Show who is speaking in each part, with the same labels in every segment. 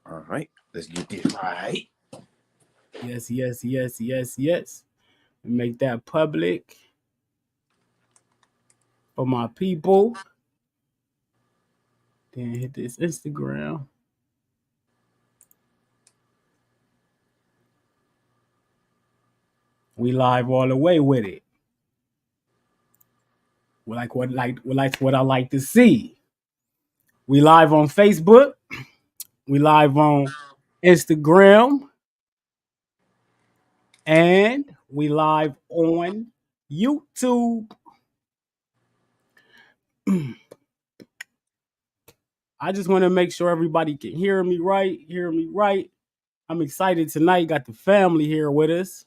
Speaker 1: All right, let's get this right.
Speaker 2: Yes. Make that public for my people. Then hit this Instagram. We live all the way with it. What I like to see. We live on Facebook. We live on Instagram, and we live on YouTube. I just want to make sure everybody can hear me right. Hear me right. I'm excited tonight. Got the family here with us.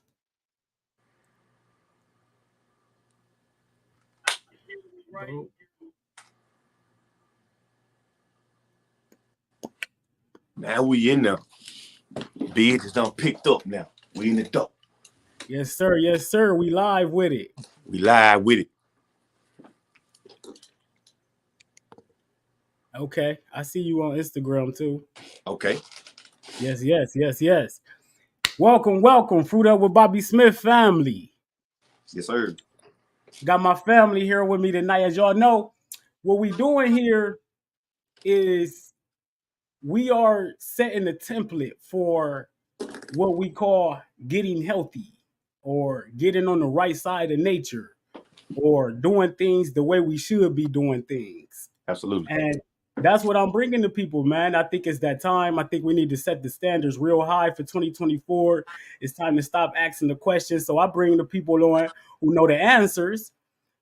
Speaker 1: Now we in there. Business done picked up now. We in the dope.
Speaker 2: Yes, sir. Yes, sir. We live with it.
Speaker 1: We live with it.
Speaker 2: Okay. I see you on Instagram too.
Speaker 1: Okay.
Speaker 2: Yes. Welcome. Fruit Up with Bobby Smith family.
Speaker 1: Yes, sir.
Speaker 2: Got my family here with me tonight. As y'all know, what we doing here is we are setting the template for what we call getting healthy or getting on the right side of nature or doing things the way we should be doing things.
Speaker 1: Absolutely.
Speaker 2: And that's what I'm bringing to people, man. I think it's that time. I think we need to set the standards real high for 2024. It's time to stop asking the questions. So I bring the people on who know the answers.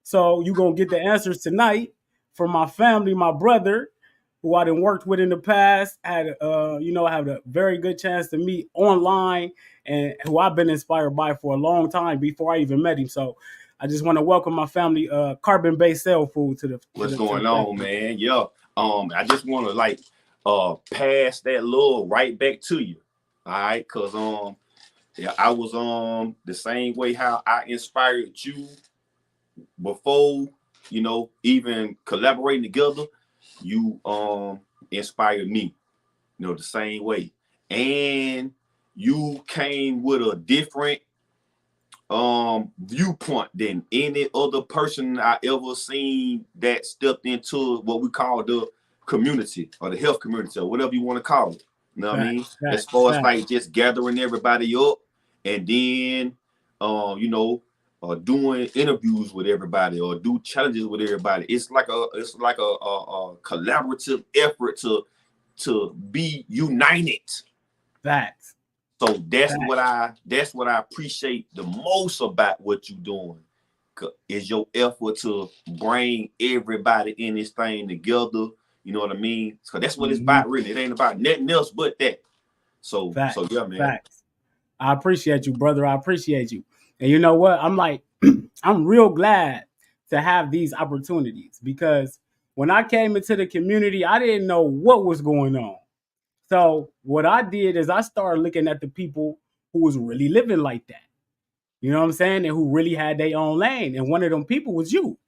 Speaker 2: So you're going to get the answers tonight from my family, my brother, who I done worked with in the past, had had a very good chance to meet online, and who I've been inspired by for a long time before I even met him. So I just want to welcome my family, Carbon-Based Cellfood to the.
Speaker 1: What's going on, man? Yeah. I just want to pass that little right back to you. All right, cause I was the same way how I inspired you before, even collaborating together. You inspired me, the same way. And you came with a different viewpoint than any other person I ever seen that stepped into what we call the community or the health community or whatever you want to call it. You know what I mean? As far as like just gathering everybody up and then doing interviews with everybody or do challenges with everybody. It's like a collaborative effort to be united.
Speaker 2: Facts.
Speaker 1: So that's what I appreciate the most about what you're doing is your effort to bring everybody in this thing together. You know what I mean? So that's what it's about, really. It ain't about nothing else but that. So yeah, man.
Speaker 2: Facts. I appreciate you, brother. I appreciate you. And you know what? I'm real glad to have these opportunities because when I came into the community, I didn't know what was going on. So what I did is I started looking at the people who was really living like that. You know what I'm saying? And who really had their own lane. And one of them people was you.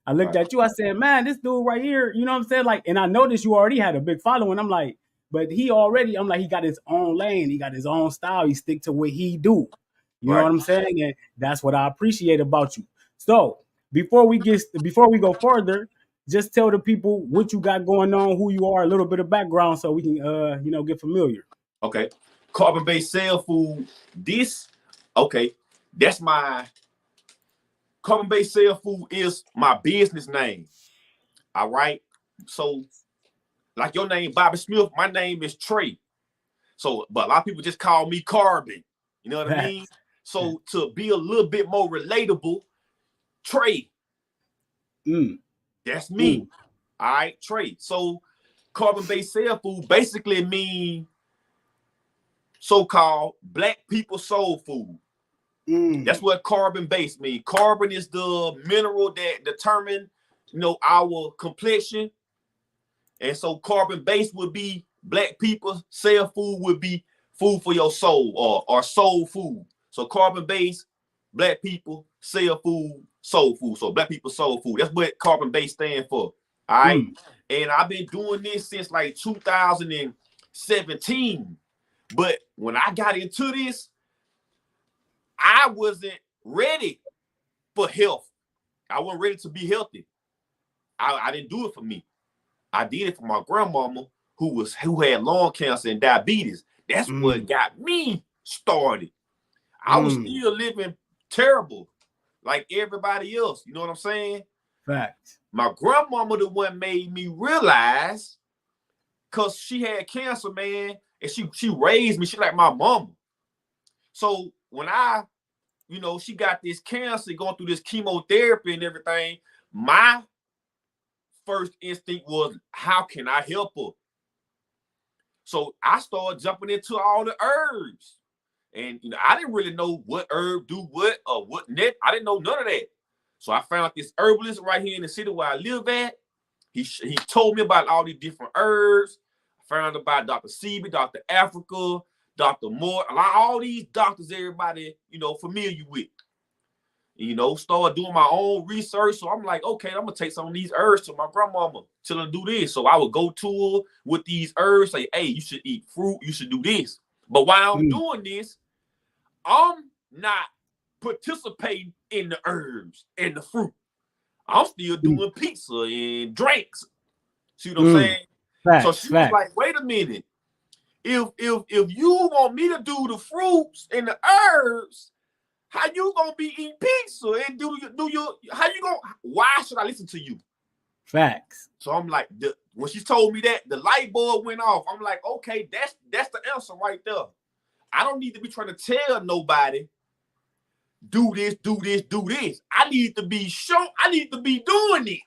Speaker 2: I looked at you, I said, man, this dude right here, you know what I'm saying? Like, and I noticed you already had a big following. I'm like, but he got his own lane, he got his own style, he stick to what he do. You know what I'm saying? And that's what I appreciate about you. So before we go further, just tell the people what you got going on, who you are, a little bit of background so we can get familiar.
Speaker 1: Okay. Carbon-based Cellfood. That's my Carbon-based Cellfood is my business name. All right. So like your name, Bobby Smith, my name is Trey. So, but a lot of people just call me Carbon. You know what I mean? So to be a little bit more relatable, Trey. That's me. All right, Trey. So Carbon-based Cellfood basically mean so-called black people soul food. That's what carbon-based means. Carbon is the mineral that determine, our complexion. And so carbon-based would be black people. Cell food would be food for your soul or soul food. So carbon-based, black people, cell food, soul food. So black people, soul food. That's what carbon-based stand for. All right. And I've been doing this since like 2000 and 17. But when I got into this, I wasn't ready for health. I wasn't ready to be healthy. I didn't do it for me. I did it for my grandmama who had lung cancer and diabetes. That's what got me started. I was still living terrible like everybody else. You know what I'm saying?
Speaker 2: Facts.
Speaker 1: My grandmama the one made me realize, because she had cancer, man, and she raised me. She like my mama. So when she got this cancer, going through this chemotherapy and everything, my first instinct was, how can I help her? So I started jumping into all the herbs. And I didn't really know what herb do what or what net. I didn't know none of that. So I found this herbalist right here in the city where I live at. He told me about all these different herbs. I found about Dr. Sebi, Dr. Africa, Dr. Moore, all these doctors everybody, familiar with. Started doing my own research. So I'm like, okay, I'm gonna take some of these herbs to my grandmama, tell her to do this. So I would go to her with these herbs, say, hey, you should eat fruit, you should do this. But while I'm doing this, I'm not participating in the herbs and the fruit. I'm still doing pizza and drinks. See what I'm saying?
Speaker 2: Facts,
Speaker 1: so she was like, wait a minute. If you want me to do the fruits and the herbs, how you gonna be eating pizza and why should I listen to you?
Speaker 2: Facts.
Speaker 1: So I'm like, when she told me that, the light bulb went off. I'm like, okay, that's the answer right there. I don't need to be trying to tell nobody, do this, do this, do this. I need to be shown. I need to be doing it.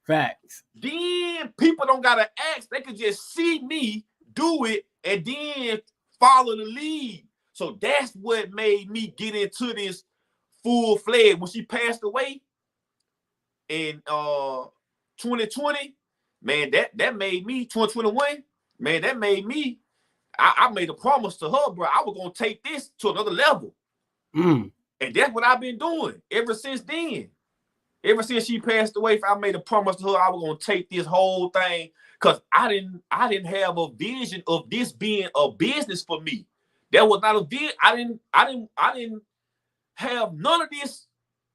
Speaker 2: Facts.
Speaker 1: Then people don't gotta ask. They can just see me do it and then follow the lead. So that's what made me get into this full-fledged. When she passed away in 2020, man, that made me 2021. Man, that made me. I made a promise to her, bro. I was gonna take this to another level. And that's what I've been doing ever since then. Ever since she passed away, I made a promise to her I was gonna take this whole thing, because I didn't have a vision of this being a business for me. That was not a vision. I didn't have none of this.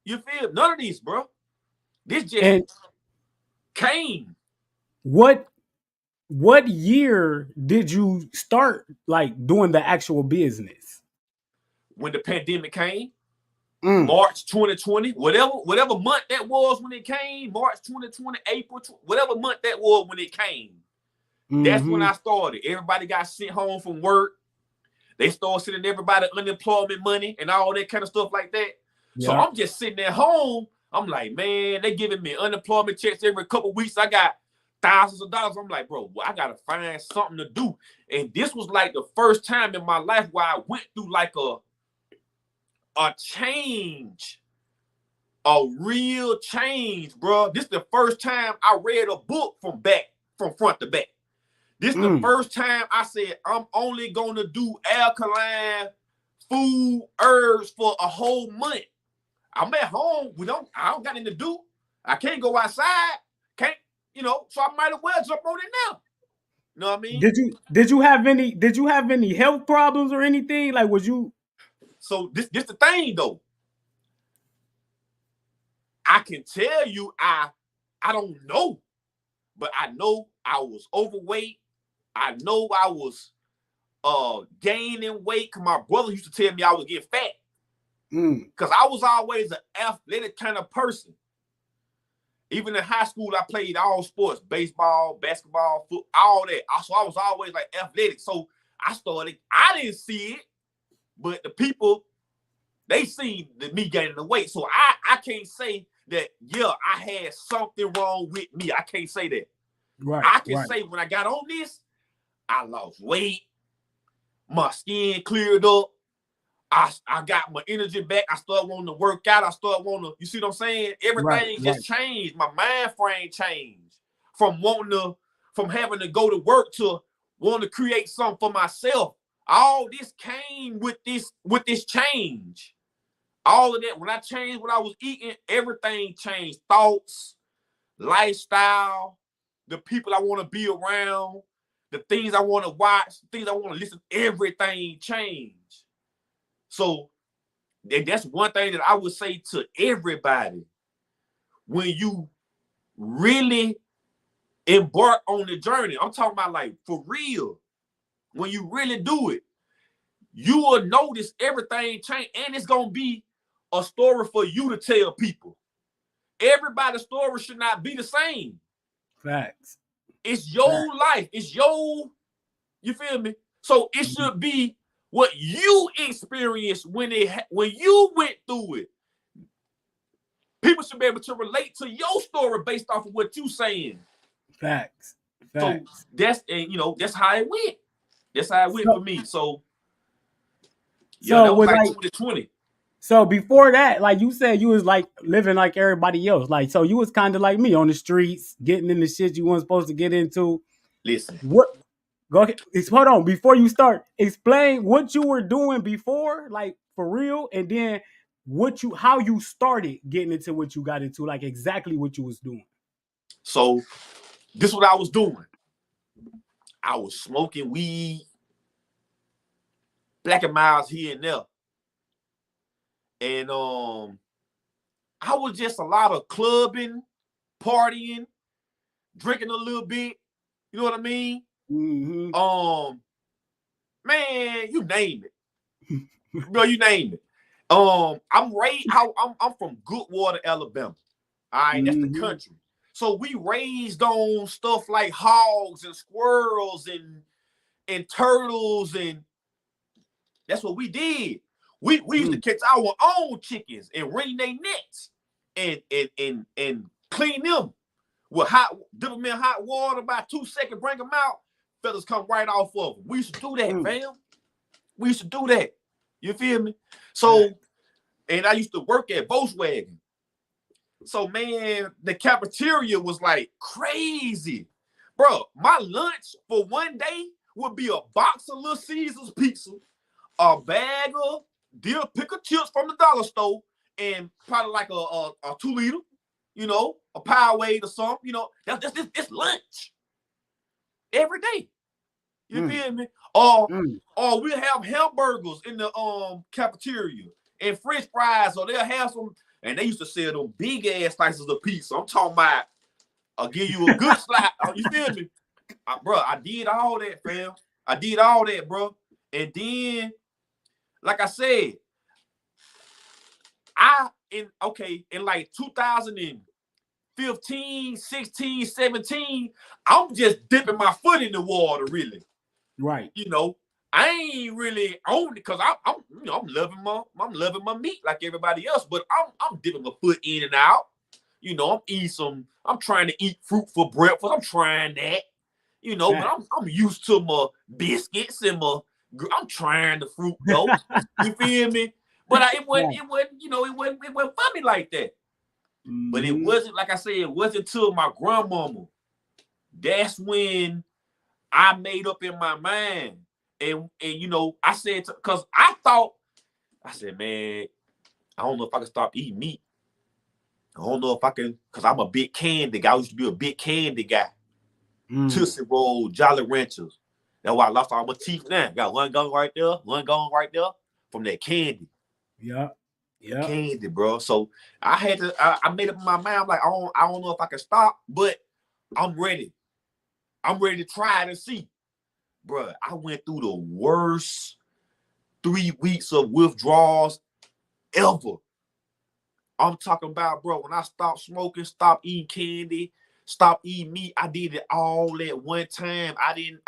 Speaker 1: You feel? None of this, bro. This just came.
Speaker 2: What year did you start like doing the actual business?
Speaker 1: When the pandemic came. March 2020, whatever month that was when it came, March 2020, April, whatever month that was when it came. That's when I started. Everybody got sent home from work. They started sending everybody unemployment money and all that kind of stuff like that. Yeah. So I'm just sitting at home. I'm like, man, they giving me unemployment checks every couple of weeks. I got thousands of dollars. I'm like, bro, I got to find something to do. And this was like the first time in my life where I went through like a change, a real change, bro. This is the first time I read a book from front to back. This is the first time I said, I'm only going to do alkaline food herbs for a whole month. I'm at home. I don't got anything to do. I can't go outside. So I might as well jump on it now. You know what I mean?
Speaker 2: Did you have any health problems or anything? Like, was you?
Speaker 1: So this the thing though. I can tell you I don't know, but I know I was overweight. I know I was gaining weight, because my brother used to tell me I was getting fat. Because I was always an athletic kind of person. Even in high school, I played all sports, baseball, basketball, football, all that. So I was always like athletic. So I didn't see it, but the people, they seen me gaining the weight. So I can't say that, I had something wrong with me. I can't say that.
Speaker 2: Right.
Speaker 1: I can say when I got on this, I lost weight. My skin cleared up. I got my energy back. I started wanting to work out. I started wanting to, you see what I'm saying? Everything just changed. My mind frame changed from having to go to work to wanting to create something for myself. All this came with this change. All of that. When I changed what I was eating, everything changed. Thoughts, lifestyle, the people I want to be around, the things I want to watch, things I want to listen, everything changed. So that's one thing that I would say to everybody. When you really embark on the journey, I'm talking about like for real, when you really do it, you will notice everything change, and it's going to be a story for you to tell people. Everybody's story should not be the same.
Speaker 2: Facts.
Speaker 1: It's your life. It's your, you feel me? So it should be what you experienced when you went through it. People should be able to relate to your story based off of what you saying.
Speaker 2: Facts.
Speaker 1: So that's, and that's how it went. That's how it went for me. So yeah, that was like 2020.
Speaker 2: So before that, like you said, you was like living like everybody else. Like, so you was kind of like me on the streets, getting into shit you weren't supposed to get into.
Speaker 1: Listen.
Speaker 2: What? Go ahead. Hold on. Before you start, explain what you were doing before, like for real, and then how you started getting into what you got into, like exactly what you was doing.
Speaker 1: So this is what I was doing. I was smoking weed, Black and Miles here and there. And I was just a lot of clubbing, partying, drinking a little bit. You know what I mean?
Speaker 2: Mm-hmm.
Speaker 1: Man, you name it. Bro, you name it. I'm from Goodwater, Alabama. All right, that's the country. So we raised on stuff like hogs and squirrels and turtles, and that's what we did. We used to catch our own chickens and wring their necks and clean them with dip them in hot water, about 2 seconds, bring them out. Feathers come right off of them. We used to do that, fam. We used to do that. You feel me? So, and I used to work at Volkswagen. So, man, the cafeteria was like crazy. Bro, my lunch for one day would be a box of Little Caesars pizza, a bag of Deer Pickle chips from the dollar store, and probably like a 2 liter, a Powerade or something, that's lunch every day. You feel me? Or we'll have hamburgers in the cafeteria and French fries, or they'll have some, and they used to sell them big ass slices of pizza. I'm talking about, I'll give you a good slap. You feel me? Bro, I did all that, fam. I did all that, bro. And then, like I said, in like 2015, 16, 17, I'm just dipping my foot in the water, really.
Speaker 2: Right.
Speaker 1: I ain't really on it because I'm loving my meat like everybody else, but I'm dipping my foot in and out. I'm trying to eat fruit for breakfast. I'm trying that. But I'm used to my biscuits and I'm trying the fruit though. You feel me? But it wasn't for me like that. But it wasn't, like I said, it wasn't till my grandmama. That's when I made up in my mind. And I said, because I said, man, I don't know if I can stop eating meat. I don't know if I can, because I'm a big candy guy. I used to be a big candy guy. Tootsie Roll, Jolly Ranchers. That's why I lost all my teeth now. Got one gone right there from that candy.
Speaker 2: Yeah.
Speaker 1: Candy, bro. So I made up in my mind. I'm like, I don't know if I can stop, but I'm ready. I'm ready to try it and see. Bro, I went through the worst 3 weeks of withdrawals ever. I'm talking about, bro, when I stopped smoking, stopped eating candy, stopped eating meat, I did it all at one time. I didn't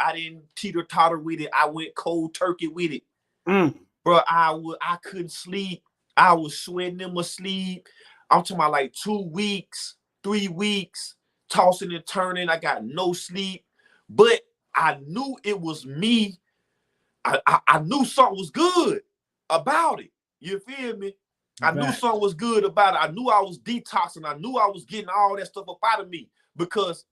Speaker 1: teeter-totter with it. I went cold turkey with it. Bro, I couldn't sleep. I was sweating in my sleep. I'm talking about like 2 weeks, 3 weeks, tossing and turning. I got no sleep. But I knew it was me. I knew something was good about it. You feel me? I knew something was good about it. I knew I was detoxing. I knew I was getting all that stuff up out of me, because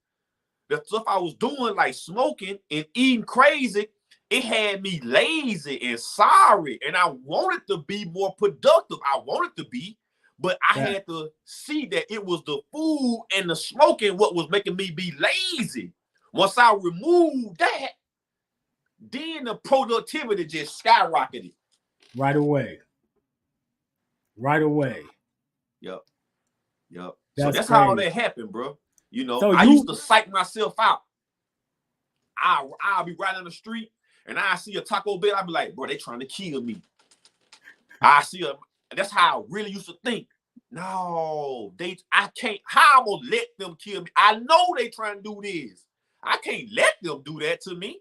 Speaker 1: the stuff I was doing, like smoking and eating crazy, it had me lazy and sorry. And I wanted to be more productive. I wanted to be, but I had to see that it was the food and the smoking what was making me be lazy. Once I removed that, then the productivity just skyrocketed.
Speaker 2: Right away.
Speaker 1: Yep. So
Speaker 2: That's
Speaker 1: that's how
Speaker 2: crazy.
Speaker 1: that happened, bro. You know,
Speaker 2: So
Speaker 1: I used to psych myself out. I'll be riding on the street and I see a Taco Bell. I'll be like, bro, they trying to kill me. That's how I really used to think. No, I can't. How I'm gonna let them kill me? I know they trying to do this. I can't let them do that to me.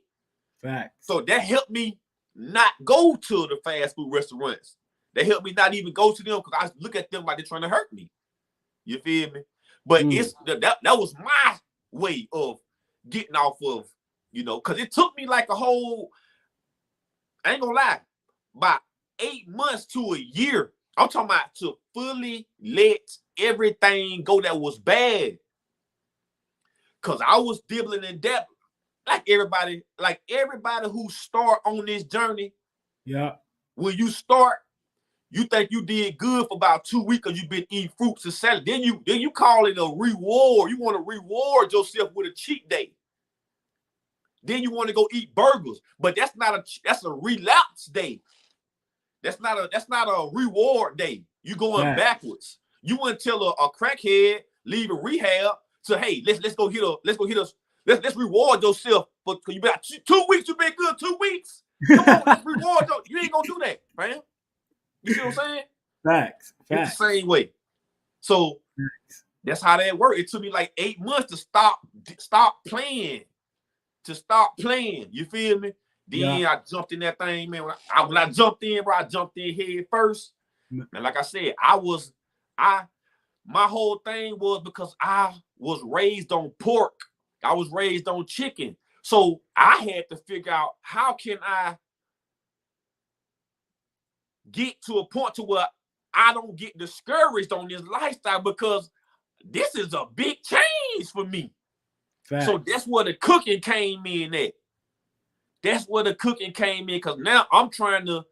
Speaker 2: Facts.
Speaker 1: So that helped me not go to the fast food restaurants. That helped me not even go to them because I look at them like they're trying to hurt me. You feel me? But it's that was my way of getting off of, you know, because it took me like a whole, I ain't gonna lie, about 8 months to a year. I'm talking about to fully let everything go that was bad. Cause I was dibbling and dabbling like everybody who start on this journey.
Speaker 2: Yeah.
Speaker 1: When you start, you think you did good for about 2 weeks because you've been eating fruits and salad. Then you call it a reward. You want to reward yourself with a cheat day. Then you want to go eat burgers, but that's a relapse day. That's not a reward day. You going backwards. You wouldn't tell a crackhead leaving rehab to, hey, let's reward yourself because you been 2 weeks. You been good 2 weeks. Come on, let's reward you. Ain't gonna do that, man. You see what I'm saying?
Speaker 2: Facts.
Speaker 1: It's the same way. So that's how that worked. It took me like 8 months to stop playing. You feel me? Then I jumped in that thing, man. When I jumped in, bro, I jumped in head first. And like I said, my whole thing was because I was raised on pork. I was raised on chicken. So I had to figure out how can I get to a point to where I don't get discouraged on this lifestyle because this is a big change for me. Fact. So that's where the cooking came in at. That's where the cooking came in because now I'm trying to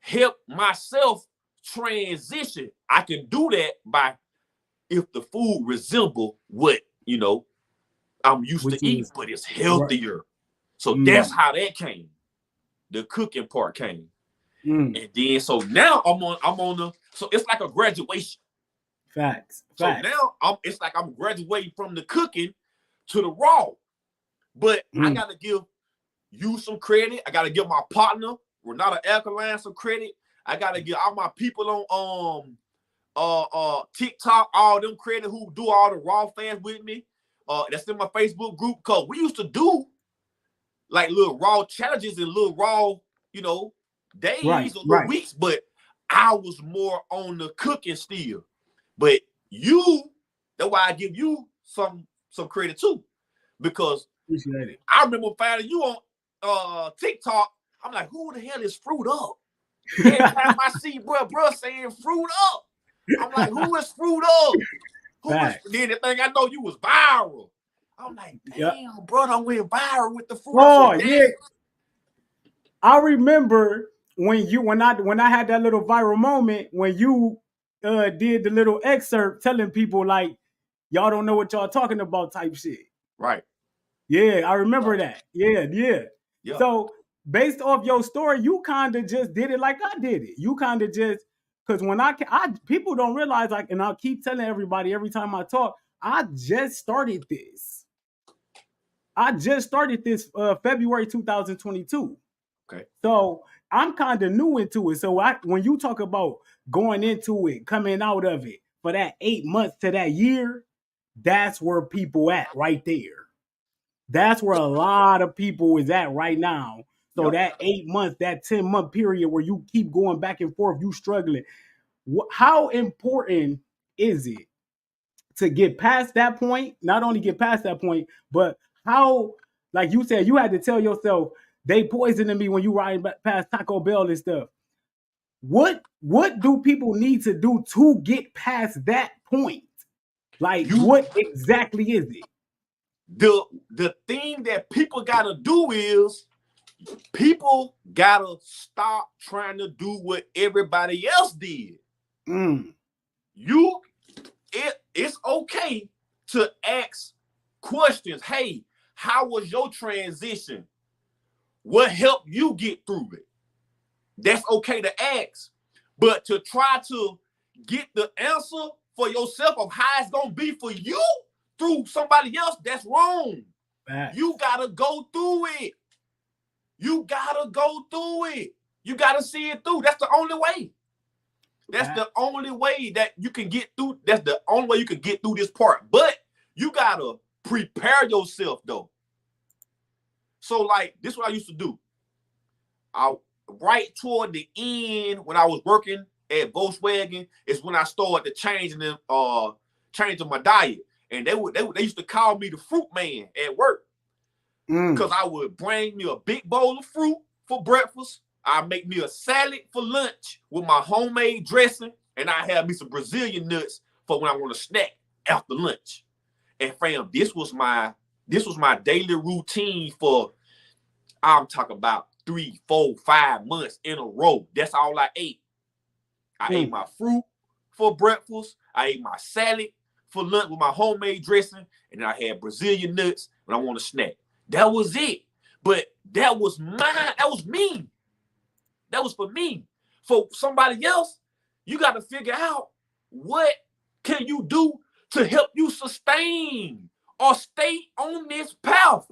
Speaker 1: help myself transition. I can do that by if the food resemble what, you know, I'm used to eating, but it's healthier. Right. So that's how that came. The cooking part came. And then so now I'm on so it's like a graduation.
Speaker 2: Facts.
Speaker 1: So now it's like I'm graduating from the cooking to the raw. But I gotta give you some credit. I gotta give my partner, Renata Alkaline, some credit. I gotta give all my people on TikTok, all them credit who do all the raw fans with me. That's in my Facebook group. Cause we used to do like little raw challenges and little raw, you know, days or little weeks, but I was more on the cooking still. But that's why I give you some credit too. Because I remember finding you on TikTok. I'm like, who the hell is Fruit Up? Every time I see bro saying Fruit Up, I'm like, who is Fruit Up? Then the thing I know you was viral. I'm like, damn, bro, I went viral with the Fruit Up.
Speaker 2: Oh, yeah. I remember when I had that little viral moment when you did the little excerpt telling people like, y'all don't know what y'all talking about type shit.
Speaker 1: Right.
Speaker 2: Yeah, I remember that. Yeah. So based off your story, you kind of just did it like I did it. You kind of just, because when I people don't realize, like, and I'll keep telling everybody every time I talk, I just started this. February 2022.
Speaker 1: Okay.
Speaker 2: So I'm kind of new into it. So when you talk about going into it, coming out of it for that 8 months to that year, that's where people at right there. That's where a lot of people is at right now. So that 8 months, that 10-month period where you keep going back and forth, you struggling. How important is it to get past that point? Not only get past that point, but how, like you said, you had to tell yourself, they poisoning me when you riding past Taco Bell and stuff. What do people need to do to get past that point? Like, what exactly is it?
Speaker 1: The thing that people gotta do is people gotta stop trying to do what everybody else did. It's okay to ask questions. Hey, how was your transition? what helped you get through it. That's okay to ask. But to try to get the answer for yourself of how it's going to be for you through somebody else, that's wrong.
Speaker 2: Facts.
Speaker 1: You got to go through it. You got to go through it. You got to see it through. That's the only way. That's the only way that you can get through. That's the only way you can get through this part. But you got to prepare yourself, though. So, like, this is what I used to do. Right toward the end, when I was working at Volkswagen, is when I started changing my diet. And they used to call me the fruit man at work. Because I would bring me a big bowl of fruit for breakfast. I'd make me a salad for lunch with my homemade dressing. And I have me some Brazilian nuts for when I want to snack after lunch. And fam, this was my daily routine for, I'm talking about 3, 4, 5 months in a row. That's all I ate. I ate my fruit for breakfast. I ate my salad for lunch with my homemade dressing. And then I had Brazilian nuts when I want to snack. That was it. But that was mine. That was me. That was for me. For somebody else, you got to figure out what can you do to help you sustain or stay on this path.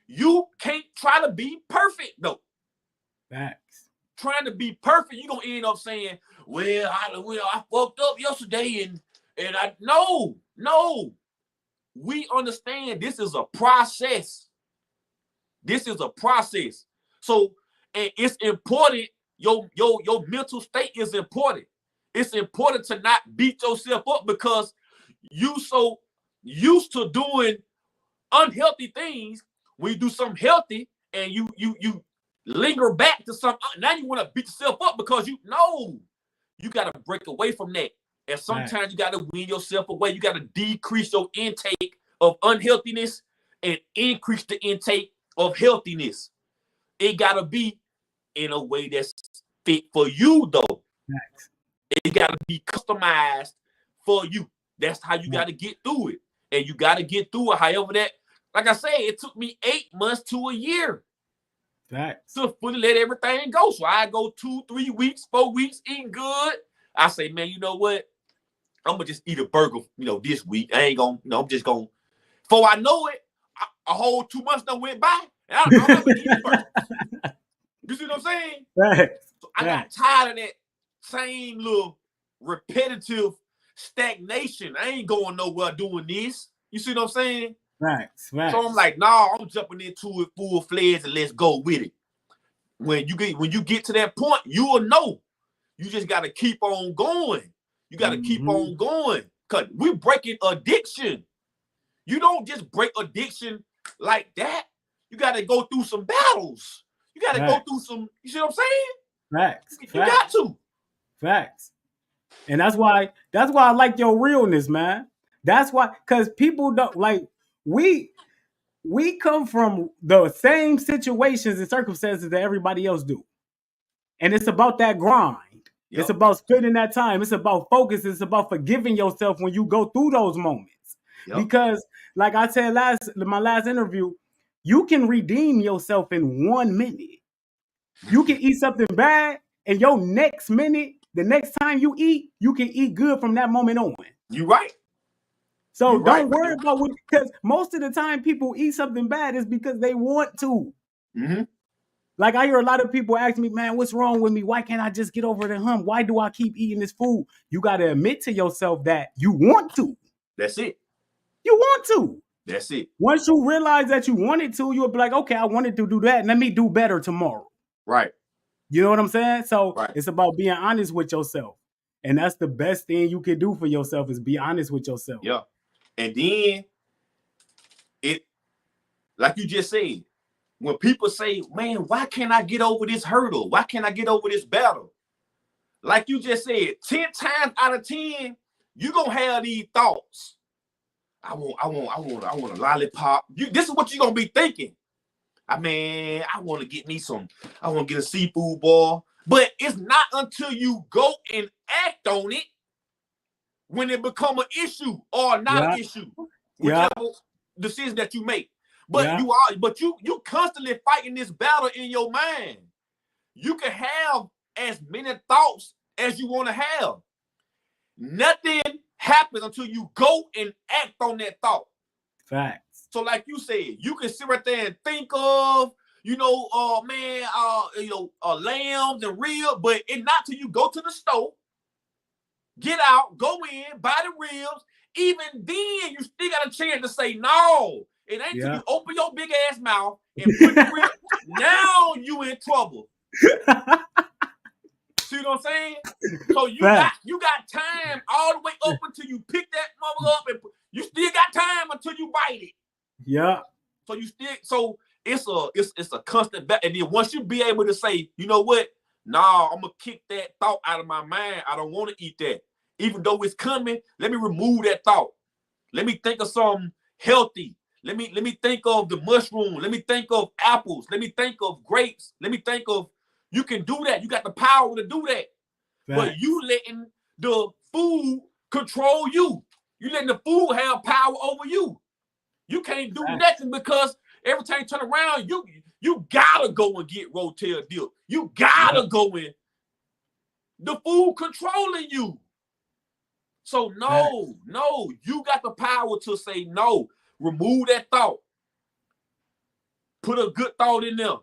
Speaker 1: You can't try to be perfect, though.
Speaker 2: Facts.
Speaker 1: Trying to be perfect, you're going to end up saying, well, I fucked up yesterday and I no. We understand this is a process. This is a process. So, and it's important. Your mental state is important. It's important to not beat yourself up because you so used to doing unhealthy things. When you do something healthy and you linger back to something, now you want to beat yourself up because you got to break away from that. And sometimes you got to wean yourself away. You got to decrease your intake of unhealthiness and increase the intake of healthiness. It got to be in a way that's fit for you, though.
Speaker 2: Facts.
Speaker 1: It got to be customized for you. That's how you got to get through it. And you got to get through it. However that, like I say, it took me 8 months to a year.
Speaker 2: Facts.
Speaker 1: To fully let everything go. So I go 2, 3 weeks, 4 weeks, eating good. I say, man, you know what? I'm going to just eat a burger, this week. I ain't going to, I'm just going to. Before I know it, a whole 2 months done went by, and I'm not going to eat burgers. You see what I'm saying?
Speaker 2: Facts.
Speaker 1: So I got tired of that same little repetitive stagnation. I ain't going nowhere doing this. You see what I'm saying?
Speaker 2: Facts.
Speaker 1: So I'm like, nah, I'm jumping into it full-fledged and let's go with it. When you get to that point, you will know. You just got to keep on going. You got to keep on going because we're breaking addiction. You don't just break addiction like that. You got to go through some battles. You got to go through some, you see what I'm saying?
Speaker 2: Facts.
Speaker 1: You got to.
Speaker 2: Facts. And that's why I like your realness, man. That's why, because people don't like, we come from the same situations and circumstances that everybody else do. And it's about that grind. Yep. It's about spending that time. It's about focus. It's about forgiving yourself when you go through those moments. Yep. Because, like I said my last interview, you can redeem yourself in 1 minute. You can eat something bad, and your next minute, the next time you eat, you can eat good from that moment on.
Speaker 1: You're right.
Speaker 2: So don't worry about what, because most of the time people eat something bad is because they want to. Mm-hmm. Like I hear a lot of people ask me, man, what's wrong with me? Why can't I just get over the hump? Why do I keep eating this food? You got to admit to yourself that you want to.
Speaker 1: That's it.
Speaker 2: You want to.
Speaker 1: That's it.
Speaker 2: Once you realize that you wanted to, you'll be like, okay, I wanted to do that. Let me do better tomorrow.
Speaker 1: Right.
Speaker 2: You know what I'm saying? So It's about being honest with yourself. And that's the best thing you can do for yourself is be honest with yourself.
Speaker 1: Yeah. And then it, like you just said, when people say, man, why can't I get over this hurdle? Why can't I get over this battle? Like you just said, 10 times out of 10, you're going to have these thoughts. I want a lollipop. This is what you're going to be thinking. I want to get a seafood ball. But it's not until you go and act on it when it become an issue or not an issue. Whichever decision that you make. But you constantly fighting this battle in your mind. You can have as many thoughts as you want to have. Nothing happens until you go and act on that thought.
Speaker 2: Facts.
Speaker 1: So, like you said, you can sit right there and think of, lambs and ribs, but it's not till you go to the store, get out, go in, buy the ribs. Even then, you still got a chance to say no. It ain't till you open your big ass mouth and put the ribs. Now you in trouble. See what I'm saying? So you got time all the way up until you pick that mother up, and you still got time until you bite it.
Speaker 2: Yeah.
Speaker 1: So it's a constant battle. And then once you be able to say, you know what? Nah, I'm gonna kick that thought out of my mind. I don't want to eat that. Even though it's coming, let me remove that thought. Let me think of something healthy. Let me think of the mushroom. Let me think of apples. Let me think of grapes. Let me think of, you can do that. You got the power to do that. But you letting the food control you. You letting the food have power over you. You can't do nothing because every time you turn around, you gotta go and get rotel dip. You gotta go in. The food controlling you. So no, you got the power to say no. Remove that thought. Put a good thought in there.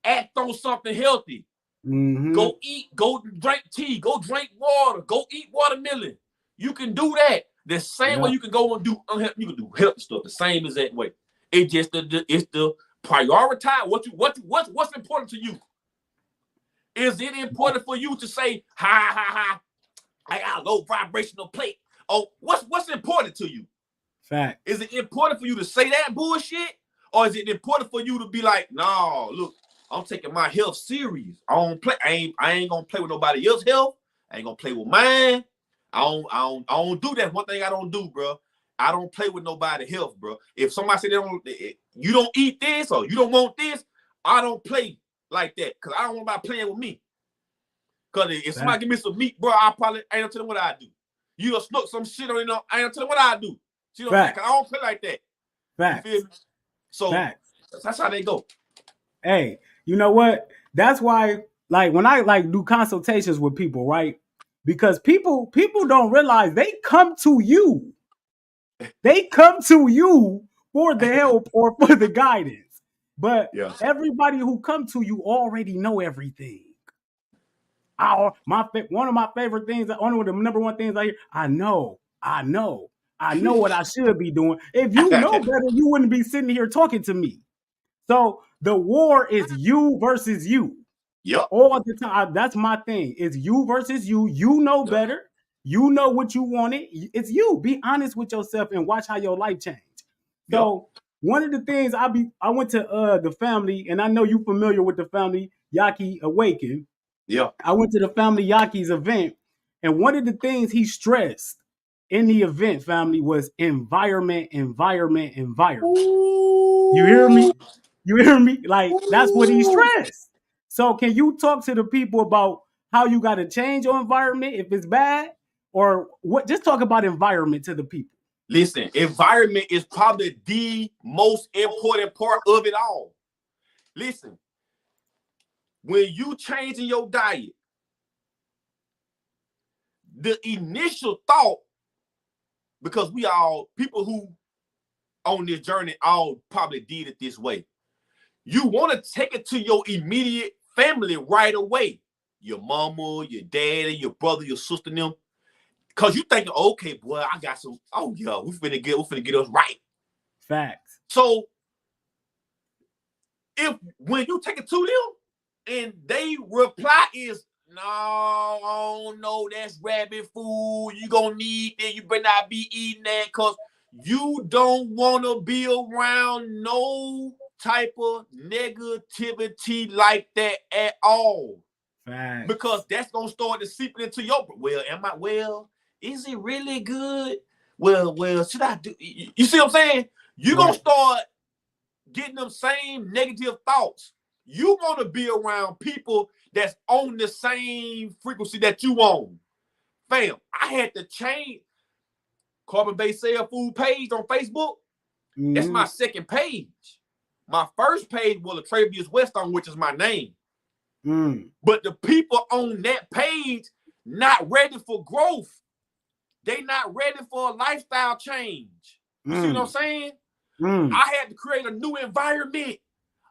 Speaker 1: Act on something healthy.
Speaker 2: Mm-hmm.
Speaker 1: Go eat, go drink tea, go drink water, go eat watermelon. You can do that. The same way you can go and do unhealthy, you can do healthy stuff the same as that way. It's just it's the prioritize what's important to you. Is it important for you to say, ha, I got a low vibrational plate? Oh, what's important to you?
Speaker 2: Fact.
Speaker 1: Is it important for you to say that bullshit? Or is it important for you to be like, no, look, I'm taking my health serious. I don't play. I ain't gonna play with nobody else's health. I ain't gonna play with mine. I don't do that. One thing I don't do, bro. I don't play with nobody's health, bro. If somebody say you don't eat this or you don't want this, I don't play like that because I don't want nobody playing with me. Because if somebody give me some meat, bro, I probably ain't gonna tell them what I do. You just snook some shit on, I ain't gonna tell them what I do. You know what I'm saying? Because I don't play like that.
Speaker 2: Fact.
Speaker 1: You feel me? So that's how they go.
Speaker 2: Hey, you know what? That's why, like, when I do consultations with people, right? Because people don't realize they come to you. They come to you for the help or for the guidance. But everybody who come to you already know everything. One of my favorite things, one of the number one things I hear, I know what I should be doing. If you know better, you wouldn't be sitting here talking to me. So the war is you versus you.
Speaker 1: Yep.
Speaker 2: All the time. That's my thing. It's you versus you. You know better. You know what you wanted. It's you. Be honest with yourself and watch how your life change. So one of the things I went to the family, and I know you're familiar with the family Yaki Awaken.
Speaker 1: Yeah.
Speaker 2: I went to the family Yaki's event, and one of the things he stressed in the event, family, was environment.
Speaker 1: Ooh.
Speaker 2: You hear me? You hear me? Like, that's what he stressed. So can you talk to the people about how you got to change your environment if it's bad? Or what? Just talk about environment to the people.
Speaker 1: Listen, environment is probably the most important part of it all. Listen, when you changing your diet, the initial thought, because we all, people who on this journey all probably did it this way. You want to take it to your immediate family right away. Your mama, your daddy, your brother, your sister, them. Because you thinking, okay, boy, I got some, oh yeah, we finna get us right.
Speaker 2: Facts.
Speaker 1: So when you take it to them and they reply is, no, I don't know, that's rabbit food. You gonna need that. You better not be eating that because you don't want to be around no type of negativity like that at all.
Speaker 2: Facts.
Speaker 1: Because that's gonna start to seep into your, is it really good? Well, should I do? You see what I'm saying? You're gonna start getting them same negative thoughts. You want to be around people that's on the same frequency that you on. Fam, I had to change Carbon-Based Cellfood page on Facebook. That's my second page. My first page was Travius Weston, which is my name. But the people on that page not ready for growth. They not ready for a lifestyle change. You see what I'm saying? I had to create a new environment.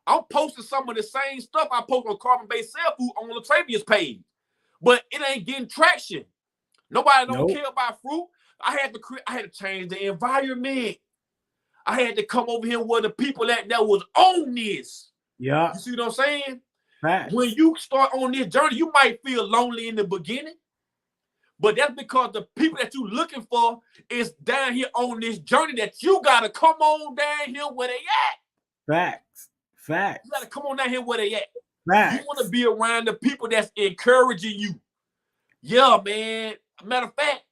Speaker 1: I'm posting some of the same stuff I post on Carbon-Based Cellfood on the Travius page, but it ain't getting traction. Nobody don't care about fruit. I had to change the environment. I had to come over here where the people that was on this.
Speaker 2: Yeah.
Speaker 1: You see what I'm saying?
Speaker 2: Facts.
Speaker 1: When you start on this journey, you might feel lonely in the beginning, but that's because the people that you're looking for is down here on this journey that you got to come on down here where they at.
Speaker 2: Facts.
Speaker 1: You got to come on down here where they at.
Speaker 2: Facts.
Speaker 1: You want to be around the people that's encouraging you. Yeah, man. Matter of fact,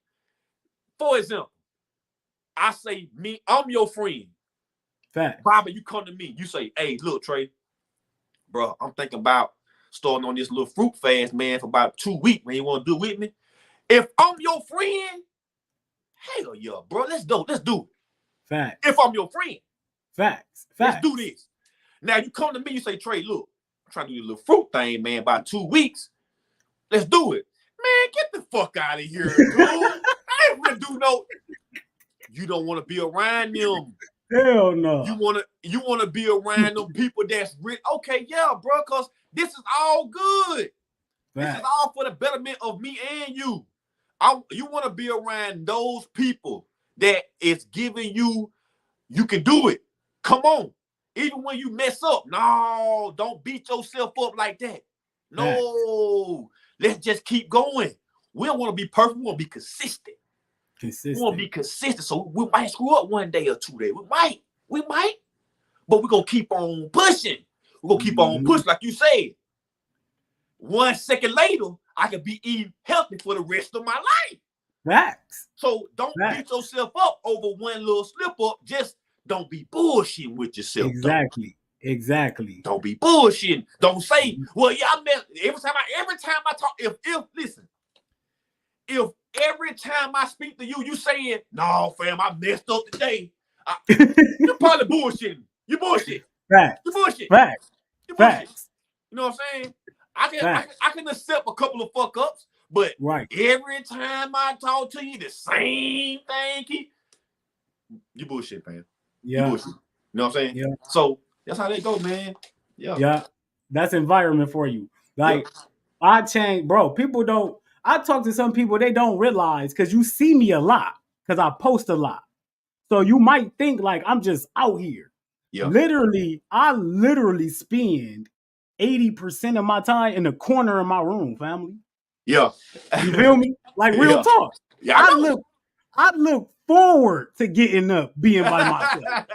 Speaker 1: for example, I say, I'm your friend.
Speaker 2: Fact.
Speaker 1: Bobby, you come to me. You say, hey, look, Trey, bro, I'm thinking about starting on this little fruit fast, man, for about 2 weeks, man. You want to do it with me? If I'm your friend, hell yeah, bro. Let's do it.
Speaker 2: Facts.
Speaker 1: If I'm your friend.
Speaker 2: Facts.
Speaker 1: Let's do this. Now, you come to me, you say, Trey, look, I'm trying to do this little fruit thing, man, about 2 weeks. Let's do it. Man, get the fuck out of here, dude. I ain't gonna do no. You don't want to be around them.
Speaker 2: Hell no.
Speaker 1: You wanna be around them people that's okay, yeah, bro, because this is all good. This is all for the betterment of me and you. You want to be around those people that is giving you can do it. Come on. Even when you mess up, no, don't beat yourself up like that. No, let's just keep going. We don't want to be perfect. We want to be consistent. We want to be consistent. So we might screw up 1 day or 2 days. We might. But we're going to keep on pushing. We're going to keep on pushing, like you said. 1 second later, I could be eating healthy for the rest of my life.
Speaker 2: Facts.
Speaker 1: So don't beat yourself up over one little slip up. Just don't be bullshitting with yourself.
Speaker 2: Exactly.
Speaker 1: Don't be bullshitting. Don't say, well, yeah, I meant every time I talk, if every time I speak to you, you saying, no, fam, I messed up today. You're probably bullshitting. You bullshit.
Speaker 2: Facts.
Speaker 1: You bullshit.
Speaker 2: Facts.
Speaker 1: You bullshit. You know what I'm saying? I can accept a couple of fuck ups, but every time I talk to you, the same thing. You bullshit, man.
Speaker 2: Yeah.
Speaker 1: You bullshit. You know what I'm saying?
Speaker 2: Yeah.
Speaker 1: So that's how they go, man. Yeah.
Speaker 2: Yeah. That's environment for you. Like I change, bro. I talk to some people, they don't realize because you see me a lot because I post a lot. So you might think like I'm just out here. Yeah. I literally spend 80% of my time in the corner of my room, family.
Speaker 1: Yeah.
Speaker 2: You feel me? Like real talk. Yeah, I look forward to getting up, being by myself.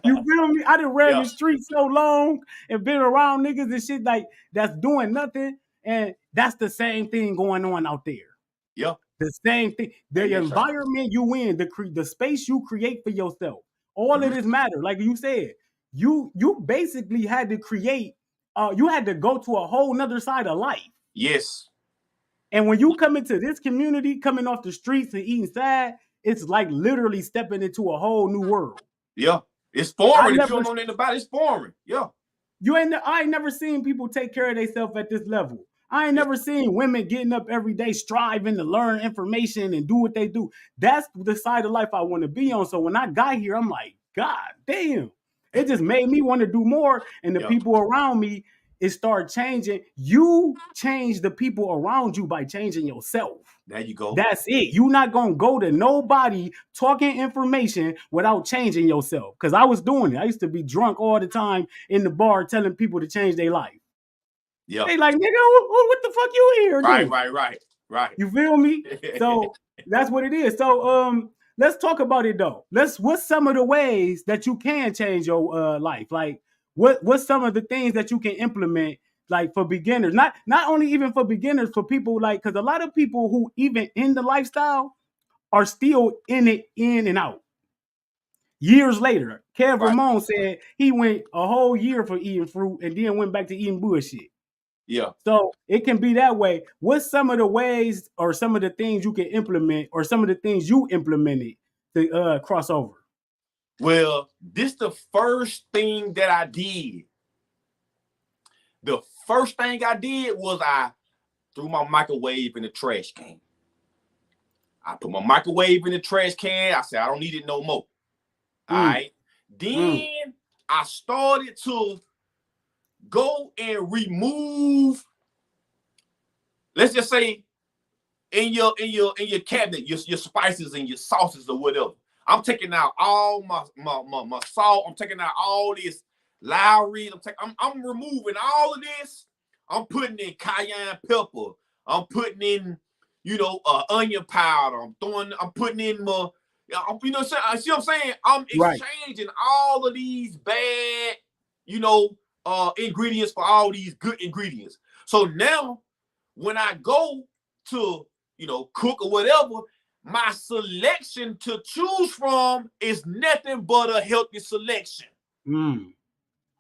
Speaker 2: You feel me? I done ran the street so long and been around niggas and shit like that's doing nothing. And that's the same thing going on out there.
Speaker 1: Yeah.
Speaker 2: The same thing. The environment you in, the space you create for yourself. All of this matter. Like you said, you basically had to create, you had to go to a whole nother side of life.
Speaker 1: Yes.
Speaker 2: And when you come into this community, coming off the streets and eating sad, it's like literally stepping into a whole new world.
Speaker 1: Yeah. It's foreign. If you don't know anything about it, it's foreign. Yeah.
Speaker 2: I ain't never seen people take care of themselves at this level. I ain't never seen women getting up every day, striving to learn information and do what they do. That's the side of life I want to be on. So when I got here, I'm like, God damn. It just made me want to do more. And the people around me, it started changing. You change the people around you by changing yourself.
Speaker 1: There you go.
Speaker 2: That's it. You're not going to go to nobody talking information without changing yourself. Because I was doing it. I used to be drunk all the time in the bar telling people to change their life. Yeah. They like, nigga, what the fuck you here doing?
Speaker 1: Right.
Speaker 2: You feel me? So that's what it is. So let's talk about it though. What's some of the ways that you can change your life? Like what's some of the things that you can implement like for beginners? Not only even for beginners, for people like, because a lot of people who even in the lifestyle are still in it, in and out. Years later, Kev Ramon said he went a whole year for eating fruit and then went back to eating bullshit.
Speaker 1: Yeah.
Speaker 2: So it can be that way. What's some of the ways or some of the things you can implement or some of the things you implemented to cross over?
Speaker 1: Well, this the first thing that I did. The first thing I did was I threw my microwave in the trash can. I put my microwave in the trash can. I said, I don't need it no more. All right. Then I started to go and remove, let's just say, in your cabinet, your spices and your sauces or whatever. I'm taking out all my salt. I'm taking out all this Lowry. I'm removing all of this. I'm putting in cayenne pepper. I'm putting in, onion powder. I'm putting in my, see what I'm saying? I'm exchanging all of these bad, ingredients for all these good ingredients. So now when I go to, cook or whatever, my selection to choose from is nothing but a healthy selection.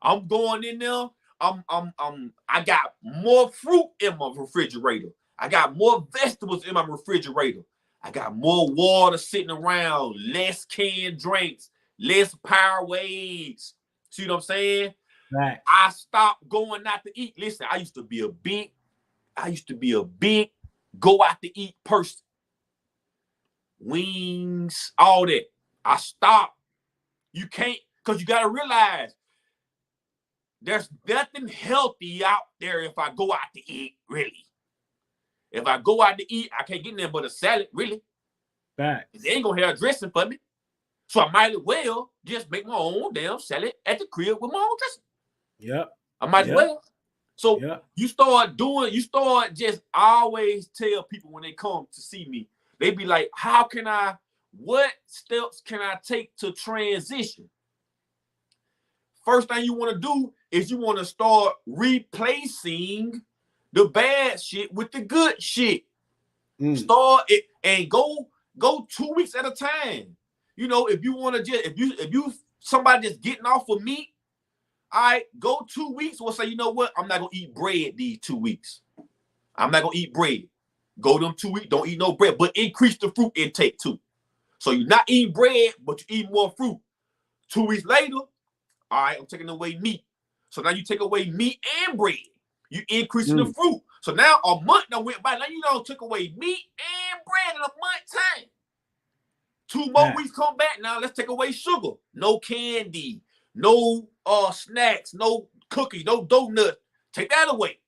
Speaker 1: I'm going in there. I got more fruit in my refrigerator. I got more vegetables in my refrigerator. I got more water sitting around, less canned drinks, less Powerades. See what I'm saying?
Speaker 2: Right.
Speaker 1: I stopped going out to eat. Listen, I used to be a big go out to eat person. Wings, all that. I stopped. You can't, because you got to realize there's nothing healthy out there if I go out to eat, really. If I go out to eat, I can't get nothing but a salad, really.
Speaker 2: Right.
Speaker 1: They ain't going to have a dressing for me. So I might as well just make my own damn salad at the crib with my own dressing.
Speaker 2: Yep.
Speaker 1: I might as well. So you start just always tell people when they come to see me, they be like, what steps can I take to transition? First thing you want to do is you want to start replacing the bad shit with the good shit. Start it and go 2 weeks at a time. If you want to if you somebody just getting off of meat, all right, go 2 weeks or say, you know what? I'm not going to eat bread these 2 weeks. I'm not going to eat bread. Go them 2 weeks, don't eat no bread, but increase the fruit intake too. So you're not eating bread, but you eat more fruit. 2 weeks later, all right, I'm taking away meat. So now you take away meat and bread. You increasing the fruit. So now a month now went by. Now you took away meat and bread in a month time. 2 more weeks come back. Now let's take away sugar. No candy. No snacks, no cookies, no donuts. Take that away.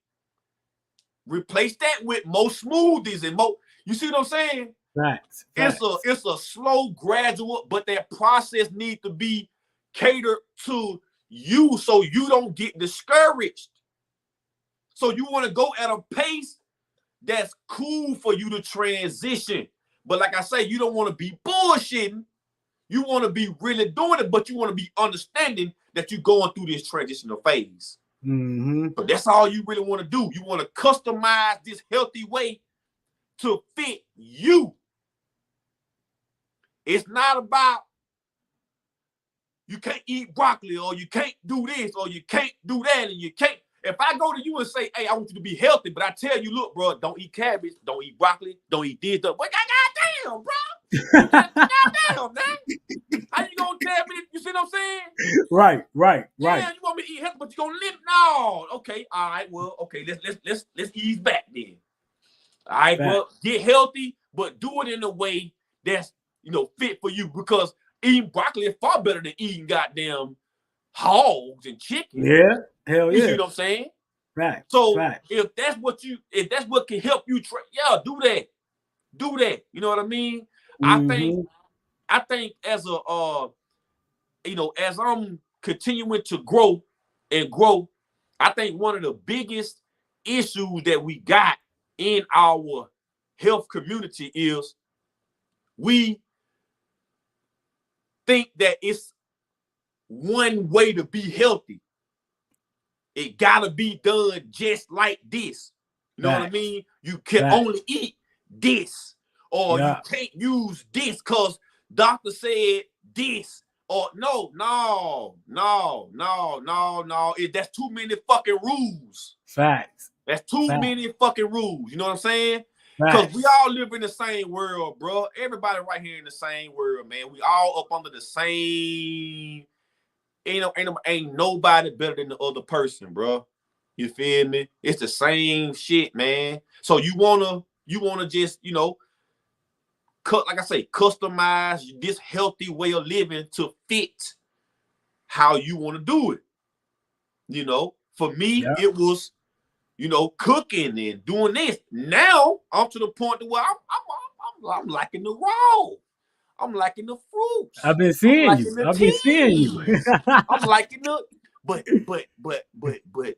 Speaker 1: Replace that with more smoothies and more. You see what I'm saying?
Speaker 2: Right.
Speaker 1: It's a slow, gradual, but that process needs to be catered to you so you don't get discouraged. So you want to go at a pace that's cool for you to transition. But like I say, you don't want to be bullshitting. You want to be really doing it, but you want to be understanding that you're going through this transitional phase. So that's all you really want to do. You want to customize this healthy way to fit you. It's not about you can't eat broccoli or you can't do this or you can't do that and you can't. If I go to you and say, hey, I want you to be healthy, but I tell you, look, bro, don't eat cabbage, don't eat broccoli, don't eat this, but goddamn, bro. Goddamn, man. How you gonna tell me? You see what I'm saying?
Speaker 2: Right.
Speaker 1: Yeah, you want me to eat healthy, but you gonna live? No. Okay, all right. Well, okay. Let's ease back then. All right, bro. Get healthy, but do it in a way that's fit for you. Because eating broccoli is far better than eating goddamn hogs and chicken.
Speaker 2: Yeah, hell yeah.
Speaker 1: You see what I'm saying?
Speaker 2: Right.
Speaker 1: So if that's what can help you, do that. Do that. You know what I mean? I think as as I'm continuing to grow, I think one of the biggest issues that we got in our health community is we think that it's one way to be healthy. It gotta be done just like this. You know what I mean? You can only eat this, or you can't use this because doctor said this. Or no. That's too many fucking rules.
Speaker 2: Facts.
Speaker 1: That's too many fucking rules. You know what I'm saying? Because we
Speaker 2: Facts.
Speaker 1: all live in the same world, bro. Everybody right here in the same world, man. We all up under the same. Ain't nobody better than the other person, bro. You feel me? It's the same shit, man. So you wanna just, cut, like I say, customize this healthy way of living to fit how you want to do it. For me,
Speaker 2: Yeah.
Speaker 1: it was, cooking and doing this. Now I'm to the point where I'm liking the raw. I'm liking the fruits.
Speaker 2: I've been
Speaker 1: I'm
Speaker 2: seeing you.
Speaker 1: liking the
Speaker 2: I've been seeing you.
Speaker 1: teas. I'm liking the, but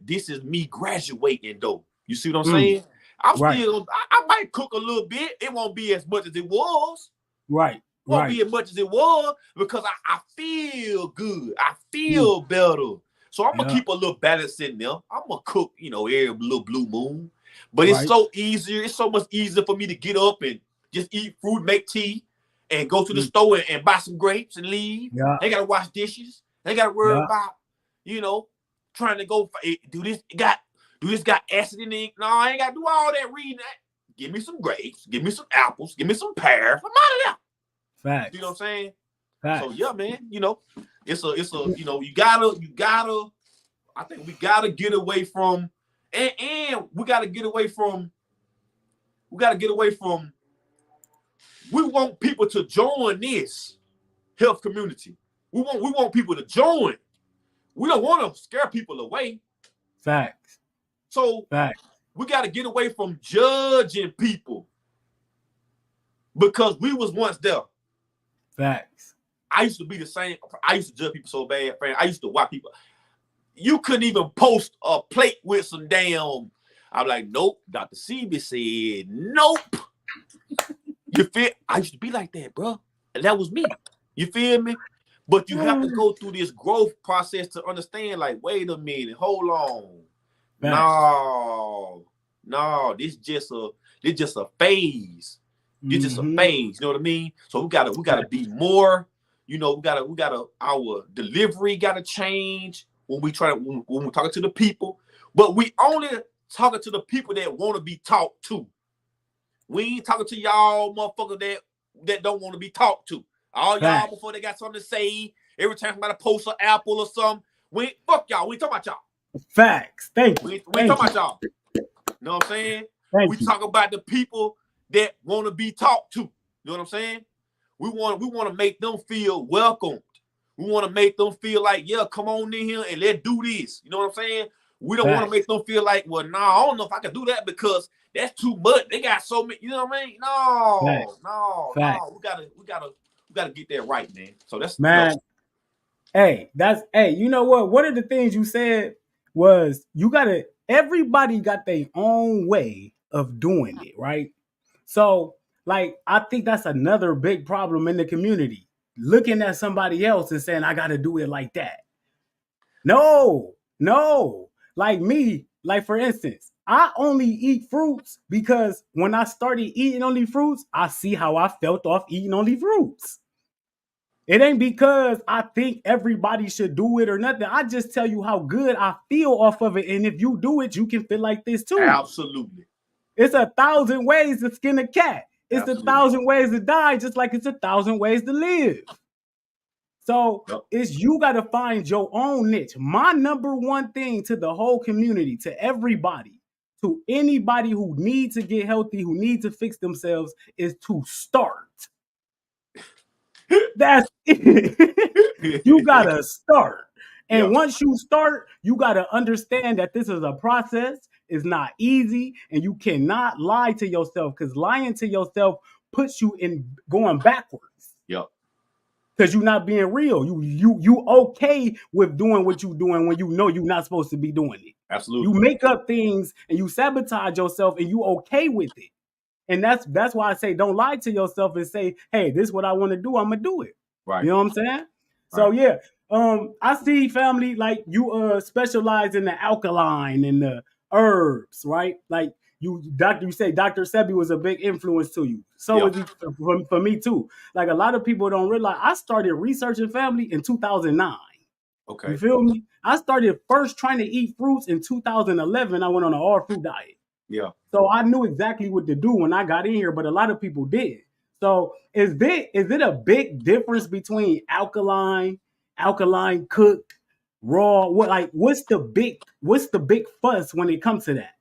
Speaker 1: this is me graduating though. You see what I'm
Speaker 2: Mm,
Speaker 1: saying? I'm
Speaker 2: right.
Speaker 1: still, I might cook a little bit. It won't be as much as it was.
Speaker 2: Right.
Speaker 1: Won't
Speaker 2: Right.
Speaker 1: be as much as it was because I feel good. I
Speaker 2: Mm,
Speaker 1: feel better. So I'm gonna
Speaker 2: yeah.
Speaker 1: keep a little balance in there. I'm gonna cook, every little blue moon. But it's
Speaker 2: Right.
Speaker 1: so easier. It's so much easier for me to get up and just eat fruit, make tea, and go to the
Speaker 2: Mm,
Speaker 1: store and buy some grapes and leave.
Speaker 2: yeah.
Speaker 1: They gotta wash dishes. They gotta worry
Speaker 2: Yeah.
Speaker 1: about, you know, trying to go do this. Got acid in it. No, I ain't gotta do all that reading. Give me some grapes. Give me some apples. Give me some pears. I'm out of there. You know what I'm
Speaker 2: Facts.
Speaker 1: saying? So yeah,
Speaker 2: Facts.
Speaker 1: man, it's a you gotta I think we gotta get away from and we gotta get away from we want people to join this health community. We want people to join. We don't want to scare people away.
Speaker 2: Facts.
Speaker 1: So
Speaker 2: Facts.
Speaker 1: we gotta get away from judging people because we was once there.
Speaker 2: Facts.
Speaker 1: I used to be the same. I used to judge people so bad, friend. I used to watch people. You couldn't even post a plate with some damn. I'm like, nope. Dr. Sebi said, nope. You feel? I used to be like that, bro. And that was me. You feel me? But you have to go through this growth process to understand, like, wait a minute, hold on.
Speaker 2: Facts.
Speaker 1: No, this just a phase. This just a
Speaker 2: Mm-hmm.
Speaker 1: phase. You know what I mean? So we gotta be more. We gotta our delivery gotta change when we're talking to the people. But we only talking to the people that want to be talked to. We ain't talking to y'all motherfuckers that don't want to be talked to. All y'all
Speaker 2: Facts.
Speaker 1: before they got something to say. Every time somebody posts an apple or something, fuck y'all. We ain't talking about y'all.
Speaker 2: Facts. Thank you.
Speaker 1: We ain't
Speaker 2: Thank
Speaker 1: talking
Speaker 2: you.
Speaker 1: about y'all. You know what I'm saying? We
Speaker 2: Thank you.
Speaker 1: talk about the people that want to be talked to. You know what I'm saying? We want to make them feel welcomed. We want to make them feel like, yeah, come on in here and let's do this. You know what I'm saying? We don't want to make
Speaker 2: Facts.
Speaker 1: them feel like, well, I don't know if I can do that because that's too much. They got so many, you know what I mean? No,
Speaker 2: Facts.
Speaker 1: no,
Speaker 2: Facts.
Speaker 1: no. We gotta get that right, man. So that's
Speaker 2: Man, hey, you know what? One of the things you said was everybody got their own way of doing it, right? So, like, I think that's another big problem in the community. Looking at somebody else and saying, I gotta do it like that. No, no. Like me, like for instance, I only eat fruits because when I started eating only fruits, I see how I felt off eating only fruits. It ain't because I think everybody should do it or nothing. I just tell you how good I feel off of it. And if you do it, you can feel like this too.
Speaker 1: absolutely,
Speaker 2: It's 1,000 ways to skin a cat. It's a
Speaker 1: absolutely.
Speaker 2: 1,000 ways to die, just like it's 1,000 ways to live. So
Speaker 1: Yep.
Speaker 2: it's you got to find your own niche. My number one thing to the whole community, to everybody, to anybody who needs to get healthy, who needs to fix themselves, is to start. That's it. You gotta start. And
Speaker 1: Yeah,
Speaker 2: once you start, you gotta understand that this is a process. It's not easy, and you cannot lie to yourself because lying to yourself puts you in going backwards.
Speaker 1: yeah,
Speaker 2: Because you're not being real. You okay with doing what you're doing when you know you're not supposed to be doing it. You
Speaker 1: absolutely.
Speaker 2: make up things and you sabotage yourself and you okay with it. And that's why I say don't lie to yourself and say, hey, this is what I want to do. I'm gonna do it.
Speaker 1: Right,
Speaker 2: You know what I'm saying? So
Speaker 1: right.
Speaker 2: yeah. I see family like you specialize in the alkaline and the herbs, right? Like you say Dr. Sebi was a big influence to you. So
Speaker 1: Yeah.
Speaker 2: was he for me too. Like a lot of people don't realize I started researching family in 2009. You
Speaker 1: Okay.
Speaker 2: feel me? I started first trying to eat fruits in 2011. I went on an all fruit diet.
Speaker 1: Yeah.
Speaker 2: So I knew exactly what to do when I got in here, but a lot of people did. So is it a big difference between alkaline cooked, raw? What's the big fuss when it comes to that?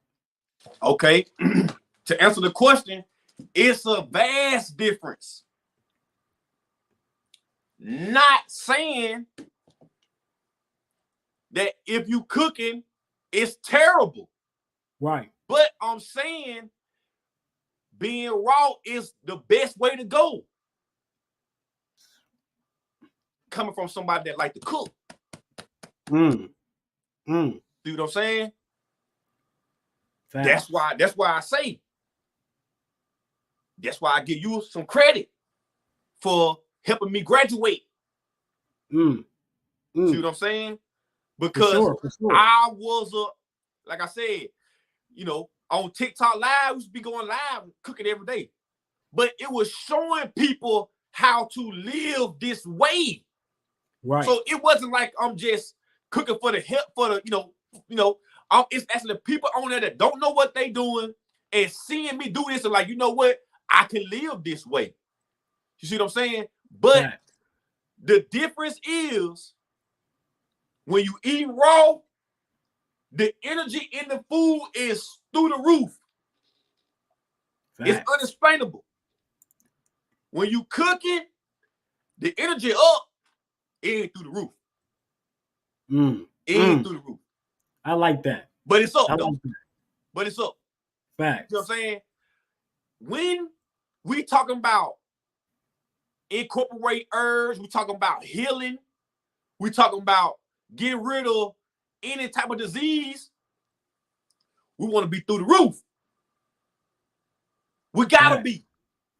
Speaker 1: Okay. To answer the question, it's a vast difference. Not saying that if you cooking, it's terrible.
Speaker 2: Right.
Speaker 1: But I'm saying being raw is the best way to go. Coming from somebody that like to cook.
Speaker 2: Mm.
Speaker 1: See what I'm saying?
Speaker 2: Facts.
Speaker 1: That's why I say. That's why I give you some credit for helping me graduate.
Speaker 2: Mm.
Speaker 1: See what I'm saying? Because
Speaker 2: For sure.
Speaker 1: I was like I said, on TikTok Live, we used to be going live cooking every day. But it was showing people how to live this way.
Speaker 2: Right.
Speaker 1: So it wasn't like I'm just cooking for the help for the, it's actually the people on there that don't know what they doing and seeing me do this and like, you know what? I can live this way. You see what I'm saying? But the difference is when you eat raw, the energy in the food is through the roof. It's unexplainable. When you cooking, the energy up, it ain't through the roof. It ain't through the roof.
Speaker 2: I like that.
Speaker 1: But it's up, though. But it's up.
Speaker 2: Facts.
Speaker 1: You know what I'm saying? When we talking about incorporate herbs, we talking about healing, we talking about getting rid of any type of disease, we want to be through the roof. We gotta be.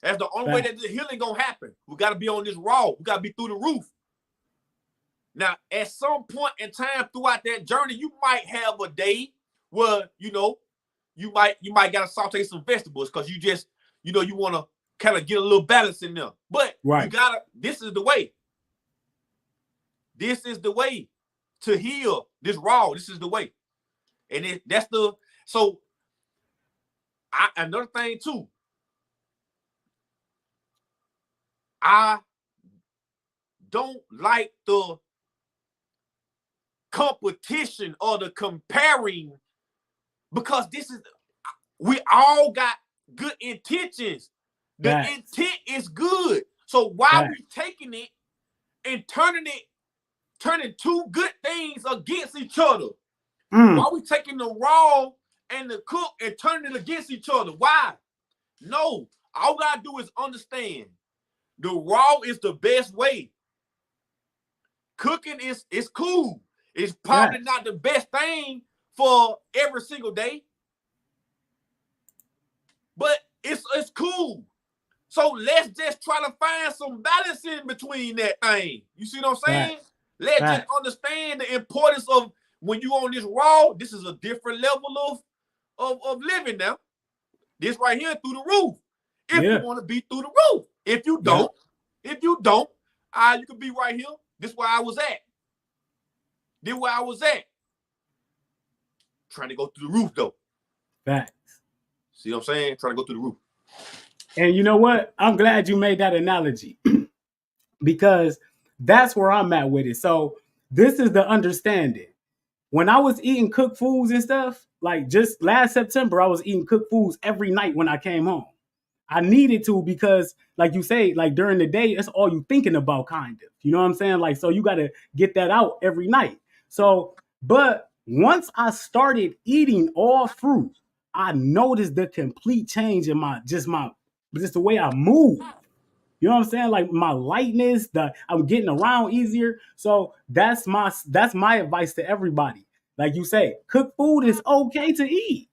Speaker 1: That's the only way that the healing gonna happen. We gotta be on this raw. We gotta be through the roof. Now, at some point in time throughout that journey, you might have a day where you might gotta saute some vegetables because you just you want to kind of get a little balance in there. But you gotta. This is the way. This is the way to heal this raw. This is the way, and that's the so. Another thing too. I don't like the competition or the comparing because we all got good intentions. The intent is good. So why are we taking it and turning two good things against each other? Why are we taking the raw and the cook and turning it against each other? Why? No, all we gotta do is understand the raw is the best way. Cooking is cool. It's probably not the best thing for every single day, but it's cool. So let's just try to find some balance in between that thing. You see what I'm saying? Let's just understand the importance of when you on this raw, this is a different level of living now. This right here through the roof. If you want to be through the roof. If you don't, you can be right here. This is where I was at. This is where I was at. Trying to go through the roof though.
Speaker 2: Facts.
Speaker 1: See what I'm saying? Trying to go through the roof.
Speaker 2: And you know what? I'm glad you made that analogy because that's where I'm at with it. So this is the understanding. When I was eating cooked foods and stuff, like just last September, I was eating cooked foods every night when I came home. I needed to because, like you say, like during the day, it's all you thinking about, kind of. You know what I'm saying? Like, so you got to get that out every night. So, but once I started eating all fruit, I noticed the complete change in just the way I move. You know what I'm saying? Like my lightness, I'm getting around easier. So that's my advice to everybody. Like you say, cooked food is okay to eat.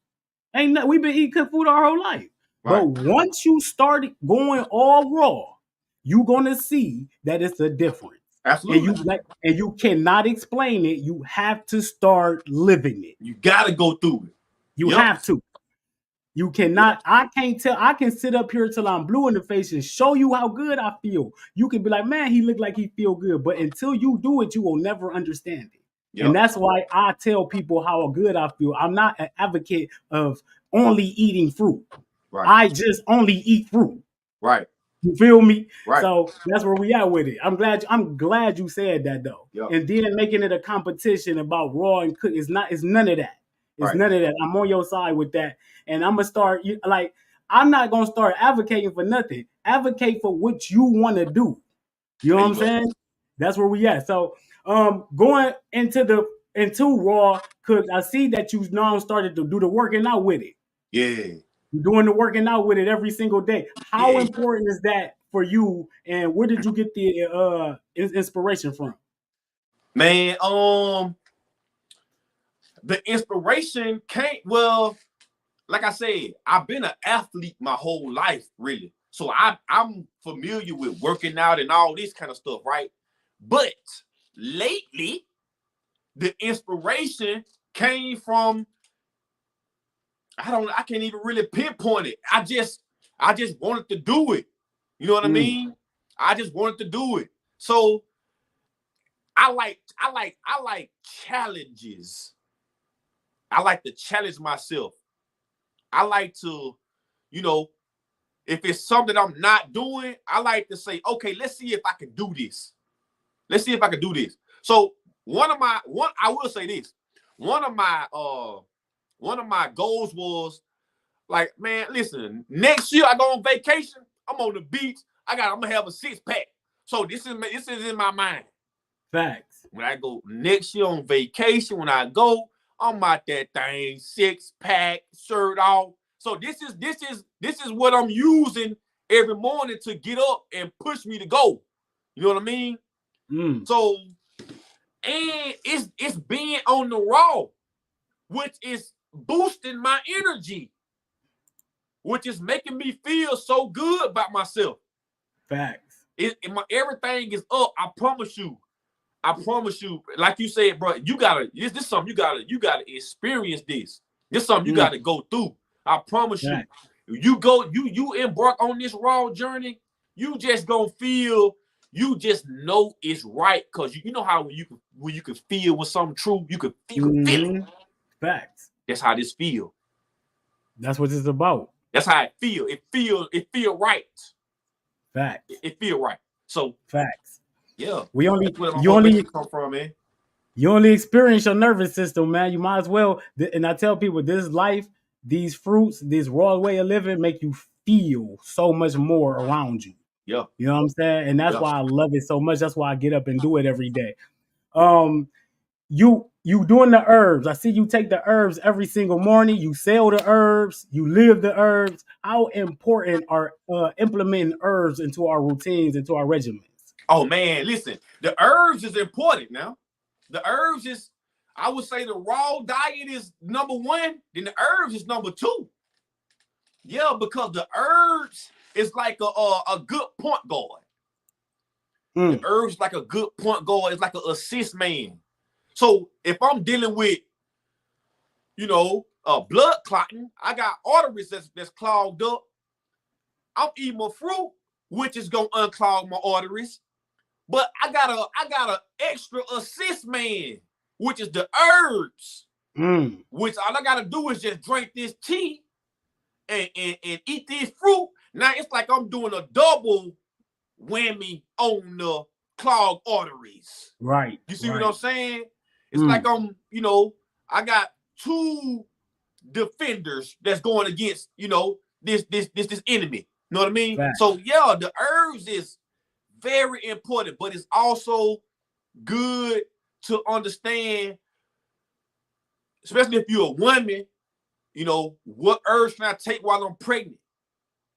Speaker 2: We've been eating cooked food our whole life. Right. But once you start going all raw, you're gonna see that it's a difference.
Speaker 1: Absolutely.
Speaker 2: And you cannot explain it. You have to start living it.
Speaker 1: You gotta go through it.
Speaker 2: You have to. You cannot, I can't tell, I can sit up here till I'm blue in the face and show you how good I feel. You can be like, man, he look like he feel good. But until you do it, you will never understand it. Yep. And that's why I tell people how good I feel. I'm not an advocate of only eating fruit.
Speaker 1: Right.
Speaker 2: I just only eat fruit.
Speaker 1: Right.
Speaker 2: You feel me?
Speaker 1: Right.
Speaker 2: So that's where we at with it. I'm glad you said that though.
Speaker 1: Yep.
Speaker 2: And then making it a competition about raw and cook is not. It's none of that. It's
Speaker 1: Right.
Speaker 2: none of that. I'm on your side with that. And I'm gonna start like I'm not gonna start advocating for nothing. Advocate for what you want to do. You know what I'm saying? That's where we at. So going into raw cook, I see that you now started to do the working out with it.
Speaker 1: Yeah.
Speaker 2: You're doing the working out with it every single day. How
Speaker 1: Yeah.
Speaker 2: important is that for you? And where did you get the inspiration from?
Speaker 1: Man, the inspiration came, well, like I said, I've been an athlete my whole life, really. So I'm familiar with working out and all this kind of stuff, right? But lately, the inspiration came from, I can't even really pinpoint it. I just wanted to do it. You know what I mean? I just wanted to do it. So I like challenges. I like to challenge myself. I like to, you know, if it's something I'm not doing, I like to say, okay, let's see if I can do this. Let's see if I can do this. So I will say this. One of my goals was like, man, listen, next year I go on vacation. I'm on the beach. I'm gonna have a 6-pack. So this is in my mind.
Speaker 2: Facts.
Speaker 1: When I go next year on vacation, when I go, I'm out that thing, 6-pack, shirt off. So this is what I'm using every morning to get up and push me to go. You know what I mean? So, and it's being on the raw, which is boosting my energy, which is making me feel so good about myself.
Speaker 2: Facts.
Speaker 1: Everything is up. I promise you. Like you said, bro, this is something you gotta experience this. This is something you gotta go through. I promise you. You embark on this raw journey, you just gonna feel, you just know it's right. Cause you know how when you can feel when something true, you can feel it.
Speaker 2: Facts.
Speaker 1: That's how this feel.
Speaker 2: That's what it's about.
Speaker 1: That's how it feel. It feel right.
Speaker 2: Facts.
Speaker 1: It feel right. So
Speaker 2: facts.
Speaker 1: Yeah.
Speaker 2: You only
Speaker 1: come from, man.
Speaker 2: You only experience your nervous system, man. You might as well. And I tell people, this life, these fruits, this raw way of living, make you feel so much more around you.
Speaker 1: Yeah.
Speaker 2: You know what I'm saying? And that's why I love it so much. That's why I get up and do it every day. You doing the herbs. I see you take the herbs every single morning. You sell the herbs. You live the herbs. How important are implementing herbs into our routines, into our regimens?
Speaker 1: Oh man, listen. The herbs is important now. The herbs is, I would say the raw diet is number one. Then the herbs is number two. Yeah, because the herbs is like a good point guard. The herbs is like a good point guard. It's like an assist man. So if I'm dealing with, blood clotting, I got arteries that's clogged up. I'm eating my fruit, which is gonna unclog my arteries. But I got a extra assist man, which is the herbs. Which all I gotta do is just drink this tea and eat this fruit. Now it's like I'm doing a double whammy on the clogged arteries.
Speaker 2: Right.
Speaker 1: You see what I'm saying? It's like I got two defenders that's going against, this enemy. You know what I mean? Right. So yeah, the herbs is very important, but it's also good to understand, especially if you're a woman, what herbs can I take while I'm pregnant?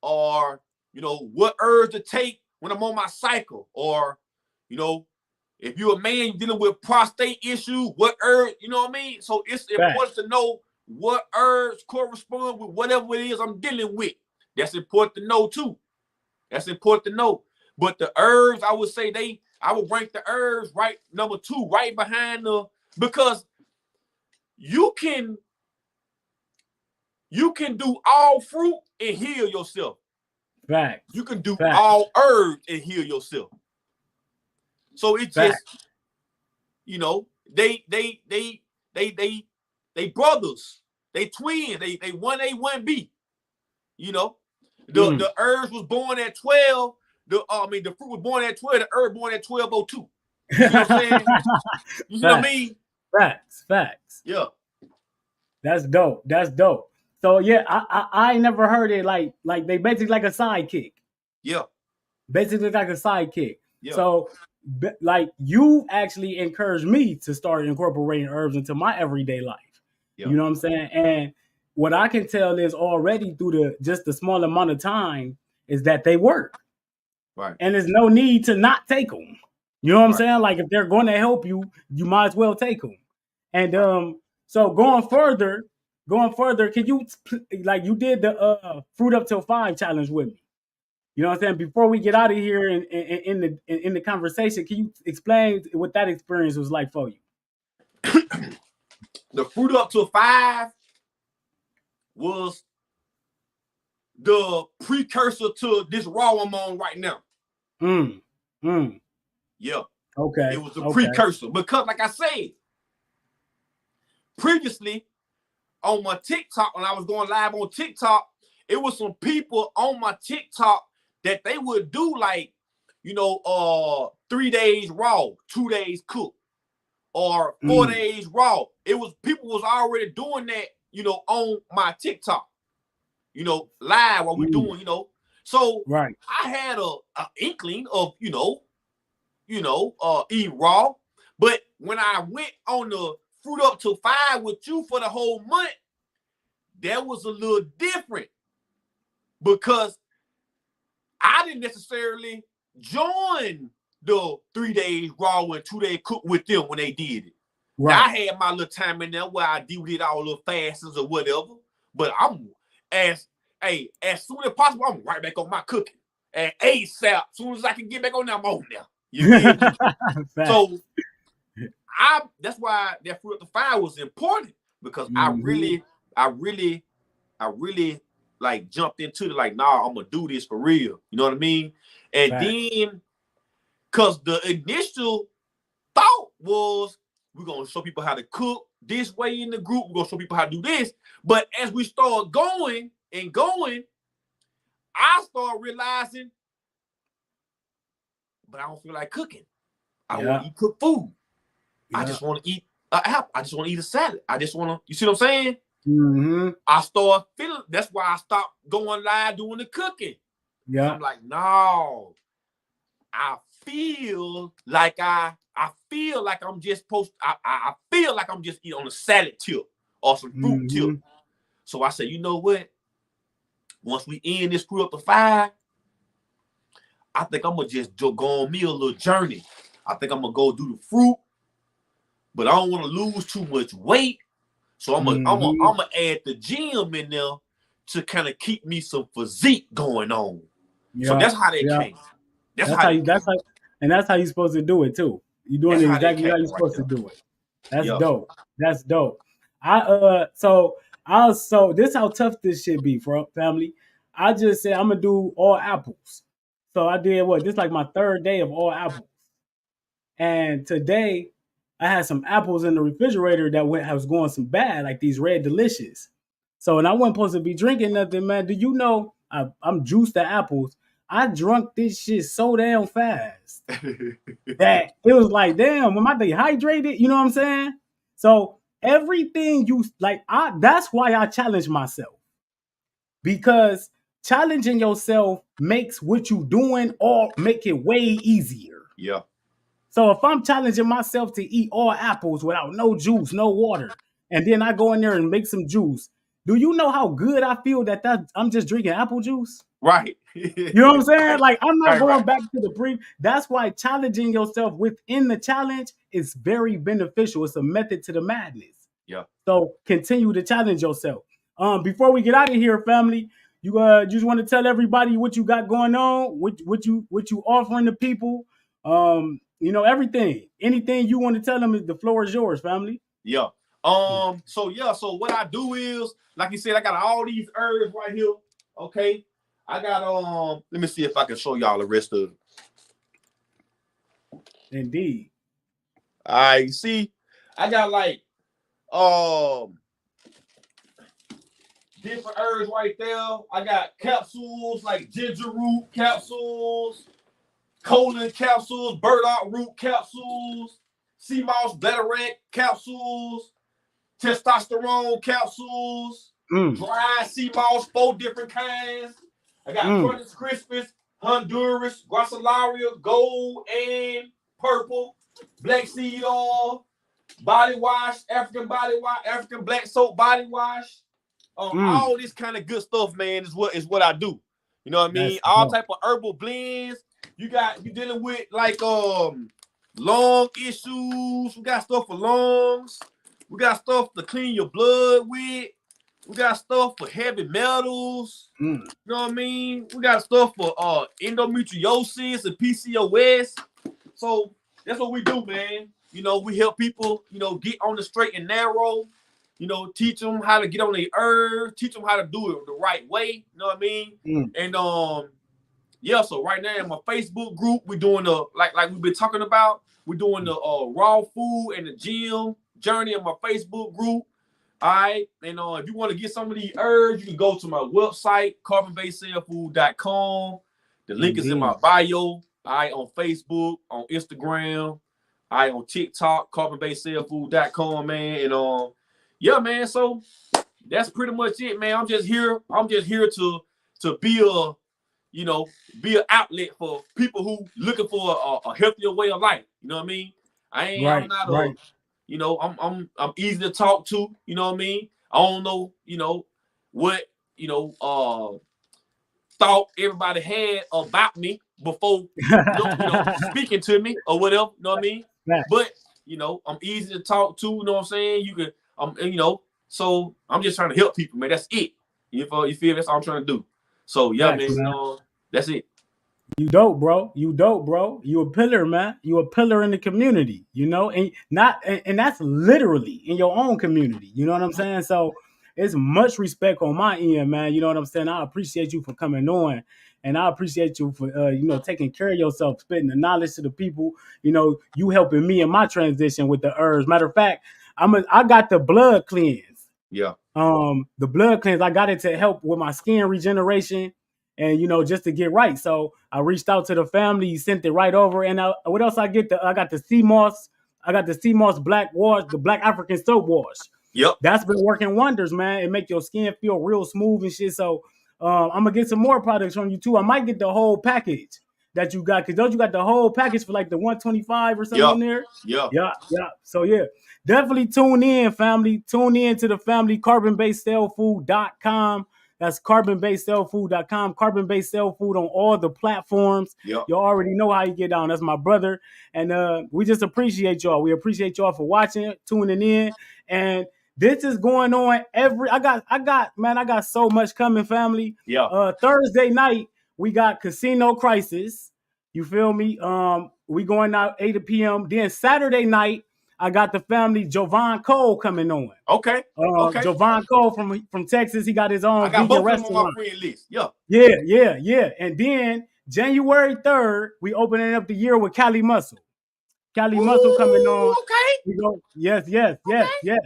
Speaker 1: Or, what herbs to take when I'm on my cycle? Or, if you're a man dealing with prostate issues, what herbs, you know what I mean? So it's important to know what herbs correspond with whatever it is I'm dealing with. That's important to know too. That's important to know. But the herbs, I would say I would rank the herbs right number two, right behind because you can do all fruit and heal yourself.
Speaker 2: Right.
Speaker 1: You can do all herbs and heal yourself. So it's just, they brothers. They twins. They 1A, 1B. You know, the herbs was born at 12. The fruit was born at 12. The herb born at 12:02. You see what I'm saying? You see what I mean?
Speaker 2: Facts.
Speaker 1: Yeah.
Speaker 2: That's dope. So yeah, I ain't never heard it like they basically like a sidekick.
Speaker 1: Yeah.
Speaker 2: Basically like a sidekick.
Speaker 1: Yeah.
Speaker 2: So like you actually encouraged me to start incorporating herbs into my everyday life. Yeah. You know what I'm saying? And what I can tell is already through the small amount of time is that they work.
Speaker 1: Right.
Speaker 2: And there's no need to not take them. You know what I'm saying? Like if they're going to help you, you might as well take them. And so going further, can you like you did the fruit up till 5 challenge with me? You know what I'm saying? Before we get out of here in the conversation, can you explain what that experience was like for you?
Speaker 1: The fruit up till 5 was the precursor to this raw I'm on right now. Yeah.
Speaker 2: Okay.
Speaker 1: It was the precursor because, like I said, previously on my TikTok, when I was going live on TikTok, it was some people on my TikTok that they would do like, 3 days raw, 2 days cooked, or 4 days raw. It was people was already doing that, on my TikTok, live what we doing, So I had a inkling of, eat raw. But when I went on the fruit up to 5 with you for the whole month, that was a little different because I didn't necessarily join the 3 days raw and 2 days cook with them when they did it. Right. Now, I had my little time in there where I did all little fasts or whatever, but I'm as soon as possible, I'm right back on my cooking. And ASAP, as soon as I can get back on there, I'm on there. You So that's why that fruit up to 5 was important because I really like jumped into it like, nah, I'm gonna do this for real. You know what I mean? And then because the initial thought was we're gonna show people how to cook this way in the group, we're gonna show people how to do this. But as we start going, I start realizing, but I don't feel like cooking. I want to eat cooked food. I just want to eat an apple. I just want to eat a salad. I just want to, you see what I'm saying? I start feeling, that's why I stopped going live doing the cooking. Yeah. I'm like, no, I feel like I'm just I feel like I'm just eating on a salad tip or some fruit tip. So I said, you know what? Once we end this fruit up to 5, I think I'm gonna just go on me a little journey. I think I'm gonna go do the fruit, but I don't want to lose too much weight. So I'm gonna add the gym in there to kind of keep me some physique going on. Yeah. So that's how they came. That's how
Speaker 2: you're supposed to do it too. You're doing it exactly how you're supposed to do it. That's dope. That's dope. So this is how tough this shit be, for family. I just said I'm gonna do all apples. So I did what? This is like my 3rd day of all apples. And today I had some apples in the refrigerator that was going some bad, like these Red Delicious. So, and I wasn't supposed to be drinking nothing, man. Do you know I'm juiced to apples? I drunk this shit so damn fast that it was like, damn, am I dehydrated? You know what I'm saying? So everything that's why I challenge myself, because challenging yourself makes what you doing or make it way easier.
Speaker 1: Yeah.
Speaker 2: So if I'm challenging myself to eat all apples without no juice, no water, and then I go in there and make some juice, do you know how good I feel that I'm just drinking apple juice?
Speaker 1: Right.
Speaker 2: You know what I'm saying? Like, I'm not going back to the pre. That's why challenging yourself within the challenge is very beneficial. It's a method to the madness.
Speaker 1: Yeah.
Speaker 2: So continue to challenge yourself. Before we get out of here, family, you just want to tell everybody what you got going on, what you offering to people. Everything. Anything you want to tell them, the floor is yours, family.
Speaker 1: Yeah. So what I do is, like you said, I got all these herbs right here. Okay. I got let me see if I can show y'all the rest of it.
Speaker 2: Indeed.
Speaker 1: All right, see, I got like different herbs right there. I got capsules like ginger root capsules, colon capsules, burdock root capsules, sea moss bladderwrack capsules, testosterone capsules, dry sea moss, 4 different kinds. I got Crunch Crispus, Honduras, Gracilaria, gold and purple, black seed oil, body wash, African black soap body wash. All this kind of good stuff, man, is what I do. You know what I mean? All type of herbal blends. You dealing with like lung issues. We got stuff for lungs. We got stuff to clean your blood with. We got stuff for heavy metals. You know what I mean? We got stuff for endometriosis and PCOS. So that's what we do, man. You know, we help people, you know, get on the straight and narrow. You know, teach them how to get on the herbs, teach them how to do it the right way. You know what I mean? And yeah, so right now in my Facebook group, we're doing the like we've been talking about. We're doing the raw food and the gym journey in my Facebook group. All right. And if you want to get some of these herbs, you can go to my website, carbonbasedcellfood.com. The link is in my bio. All right, on Facebook, on Instagram, all right, on TikTok, carbonbasedcellfood.com, man. And yeah, man. So that's pretty much it, man. I'm just here to be a, you know, be an outlet for people who looking for a healthier way of life. You know what I mean? I'm not you know, I'm easy to talk to. You know what I mean? I don't know, you know, what thought everybody had about me before speaking to me or whatever. You know what I mean? But you know, I'm easy to talk to. You know what I'm saying? You can, you know. So I'm just trying to help people, man. That's it. You feel? That's all I'm trying to do. So yeah, man. That's it.
Speaker 2: You dope, bro. You dope, bro. You a pillar, man. You a pillar in the community, you know, and that's literally in your own community. You know what I'm saying? So it's much respect on my end, man. You know what I'm saying? I appreciate you for coming on, and I appreciate you for you know, taking care of yourself, spitting the knowledge to the people. You know, you helping me in my transition with the herbs. Matter of fact, I got the blood cleanse.
Speaker 1: Yeah.
Speaker 2: The blood cleanse, I got it to help with my skin regeneration. And, you know, just to get right. So I reached out to the family. He sent it right over. And what else I get? I got the sea moss. I got the sea moss black wash, the black African soap wash.
Speaker 1: Yep.
Speaker 2: That's been working wonders, man. It make your skin feel real smooth and shit. So I'm going to get some more products from you, too. I might get the whole package that you got. Because don't you got the whole package for like the 125 or something in there?
Speaker 1: Yeah.
Speaker 2: So, yeah. Definitely tune in, family. Tune in to the family, carbonbasedcellfood.com. That's carbonbasedcellfood.com. Carbon-based cell food on all the platforms.
Speaker 1: Yep.
Speaker 2: You already know how you get down. That's my brother. And we just appreciate y'all. We appreciate y'all for watching, tuning in. And this is going on I got so much coming, family.
Speaker 1: Yeah.
Speaker 2: Thursday night, we got Casino Crisis. You feel me? We going out 8 p.m. Then Saturday night, I got the family Jovan Cole coming on.
Speaker 1: Okay.
Speaker 2: Jovan Cole from Texas. He got his own.
Speaker 1: I got both of them on my friend list.
Speaker 2: Yeah. And then January 3rd, we opening up the year with Cali Muscle. Muscle coming on.
Speaker 1: Okay.
Speaker 2: We go. Yes.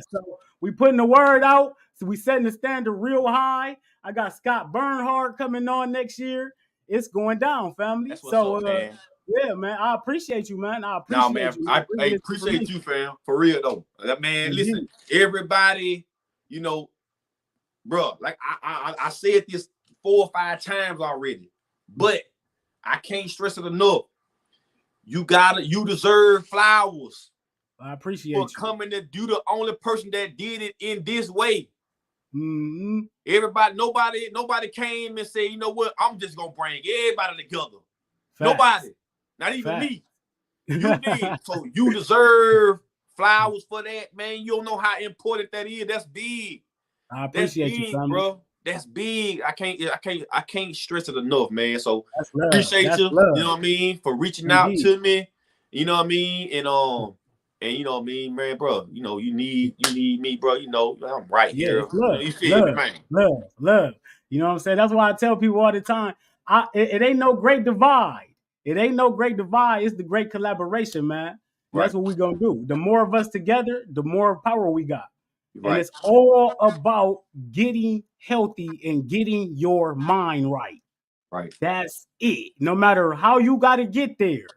Speaker 2: So we putting the word out. So we setting the standard real high. I got Scott Bernhardt coming on next year. It's going down, family.
Speaker 1: That's what's up, man.
Speaker 2: Yeah, man. I appreciate you, man. I appreciate you.
Speaker 1: I appreciate you, fam. For real, though. Man, listen, everybody, you know, bro, like I said this 4 or 5 times already, but I can't stress it enough. You deserve flowers.
Speaker 2: I appreciate
Speaker 1: for coming to do the only person that did it in this way.
Speaker 2: Mm-hmm.
Speaker 1: Nobody came and said, you know what, I'm just gonna bring everybody together.
Speaker 2: Facts.
Speaker 1: Nobody. Not even me. You did. So you deserve flowers for that, man. You don't know how important that is. That's big.
Speaker 2: I appreciate you, family.
Speaker 1: Bro. That's big. I can't stress it enough, man. So
Speaker 2: appreciate
Speaker 1: you. You know what I mean, for reaching out to me. You know what I mean, and you know what I mean, man, bro. You know you need me, bro. You know I'm right here.
Speaker 2: Love,
Speaker 1: you feel me, man?
Speaker 2: Love. You know what I'm saying? That's why I tell people all the time. It ain't no great divide. It ain't no great divide. It's the great collaboration, man. Right. That's what we're going to do. The more of us together, the more power we got. And
Speaker 1: Right.
Speaker 2: it's all about getting healthy and getting your mind right.
Speaker 1: Right.
Speaker 2: That's it. No matter how you got to get there.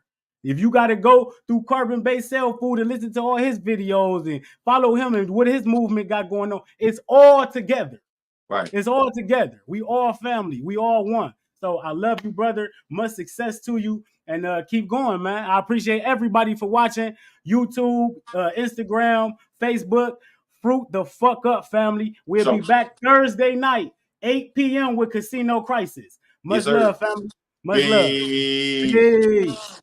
Speaker 2: If you got to go through Carbon-Based Cellfood and listen to all his videos and follow him and what his movement got going on, it's all together.
Speaker 1: Right.
Speaker 2: It's all together. We all family. We all one. So I love you, brother. Much success to you. And keep going, man. I appreciate everybody for watching. YouTube, Instagram, Facebook. Fruit the fuck up, family. We'll be
Speaker 1: So,
Speaker 2: back Thursday night, 8 p.m. with Casino Crisis.
Speaker 1: yes,
Speaker 2: Much
Speaker 1: sir.
Speaker 2: love, family. Much love.
Speaker 1: Peace.
Speaker 2: Peace.